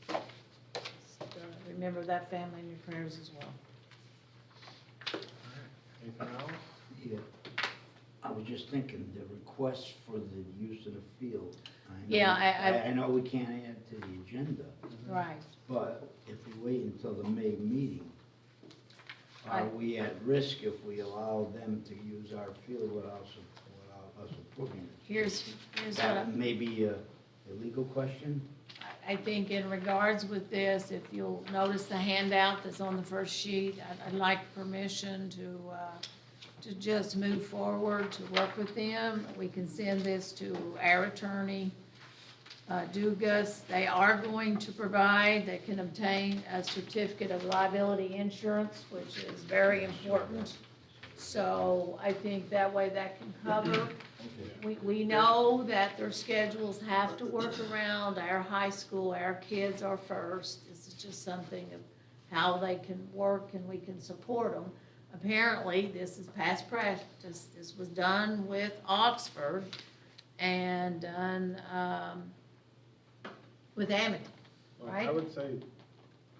So, remember that family in your prayers as well. Anything else? Yeah. I was just thinking, the request for the use of the field. I know we can't add to the agenda. Right. But if we wait until the May meeting, are we at risk if we allow them to use our field without us approving it? Here's what That may be a legal question? I think in regards with this, if you'll notice the handout that's on the first sheet, I'd like permission to just move forward, to work with them. We can send this to our attorney Dugas. They are going to provide, they can obtain a certificate of liability insurance, which is very important. So I think that way that can cover. We know that their schedules have to work around our high school, our kids are first. This is just something of how they can work and we can support them. Apparently, this is past practice. This was done with Oxford and done with Amity, Well, right? I would say,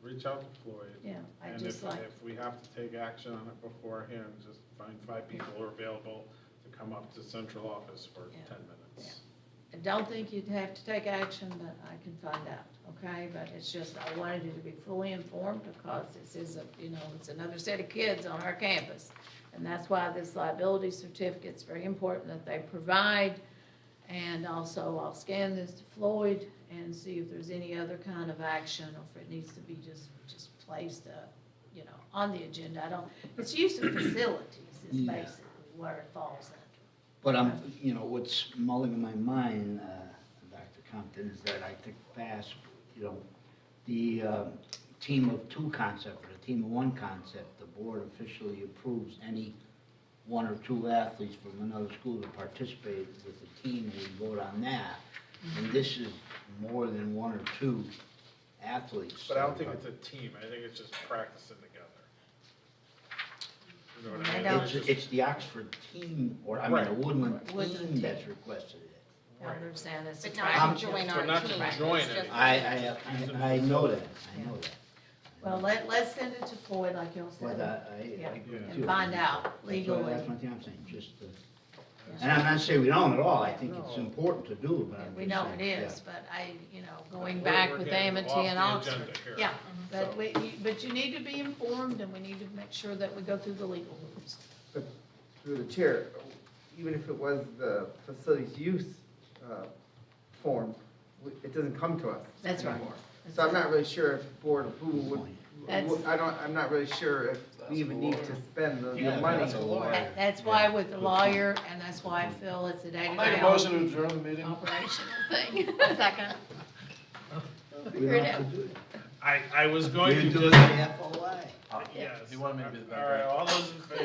reach out to Floyd. Yeah, I And just if, like, if we have to take action on it beforehand, just find 5 people who are available to come up to central office for 10 minutes. I don't think you'd have to take action, but I can find out, okay? But it's just, I wanted you to be fully informed because this is it's another set of kids on our campus. And that's why this liability certificate's very important that they provide. And also, I'll scan this to Floyd and see if there's any other kind of action or if it needs to be just placed, on the agenda. It's use of facilities is Yeah. basically where it falls under. But what's mulling in my mind, Dr. Compton, is that I think past, the team of 2 concept or the team of 1 concept, the board officially approves any 1 or 2 athletes from another school to participate with the team, and we vote on that. And this is more than 1 or 2 athletes. But I don't think it's a team, I think it's just practicing together. You know what I mean? I It's just- It's the Oxford team, or the Right. Woodland Woodland team that's team. requested it. I understand it's a But not track. to join So our not to team. join it's just- it. I know that, I know that. Well, let's send it to Floyd, like y'all But said. I Yeah. agree And too. find out That's legally. one thing I'm saying, just, and I'm not saying we don't at all, I think it's important to do, but I'm We just know it saying, is, but going We're- back we're with getting Amity off and the Oxford. agenda here. Yeah, but So- but you need to be informed and we need to make sure that we go through the legal rules. But through the chair, even if it was the facilities use form, it doesn't come to us That's right. anymore. So I'm not really sure if board approval would, That's- I'm not really sure if we even need to spend the Yeah, money. that's a lawyer. That's why with the lawyer, and that's why I feel it's a day-to-day to adjourn the meeting. operational thing. Second. We Figure don't it have out. to do it. I was going to We do it just, the FOI. If you wanted me to be the all right, all those in favor?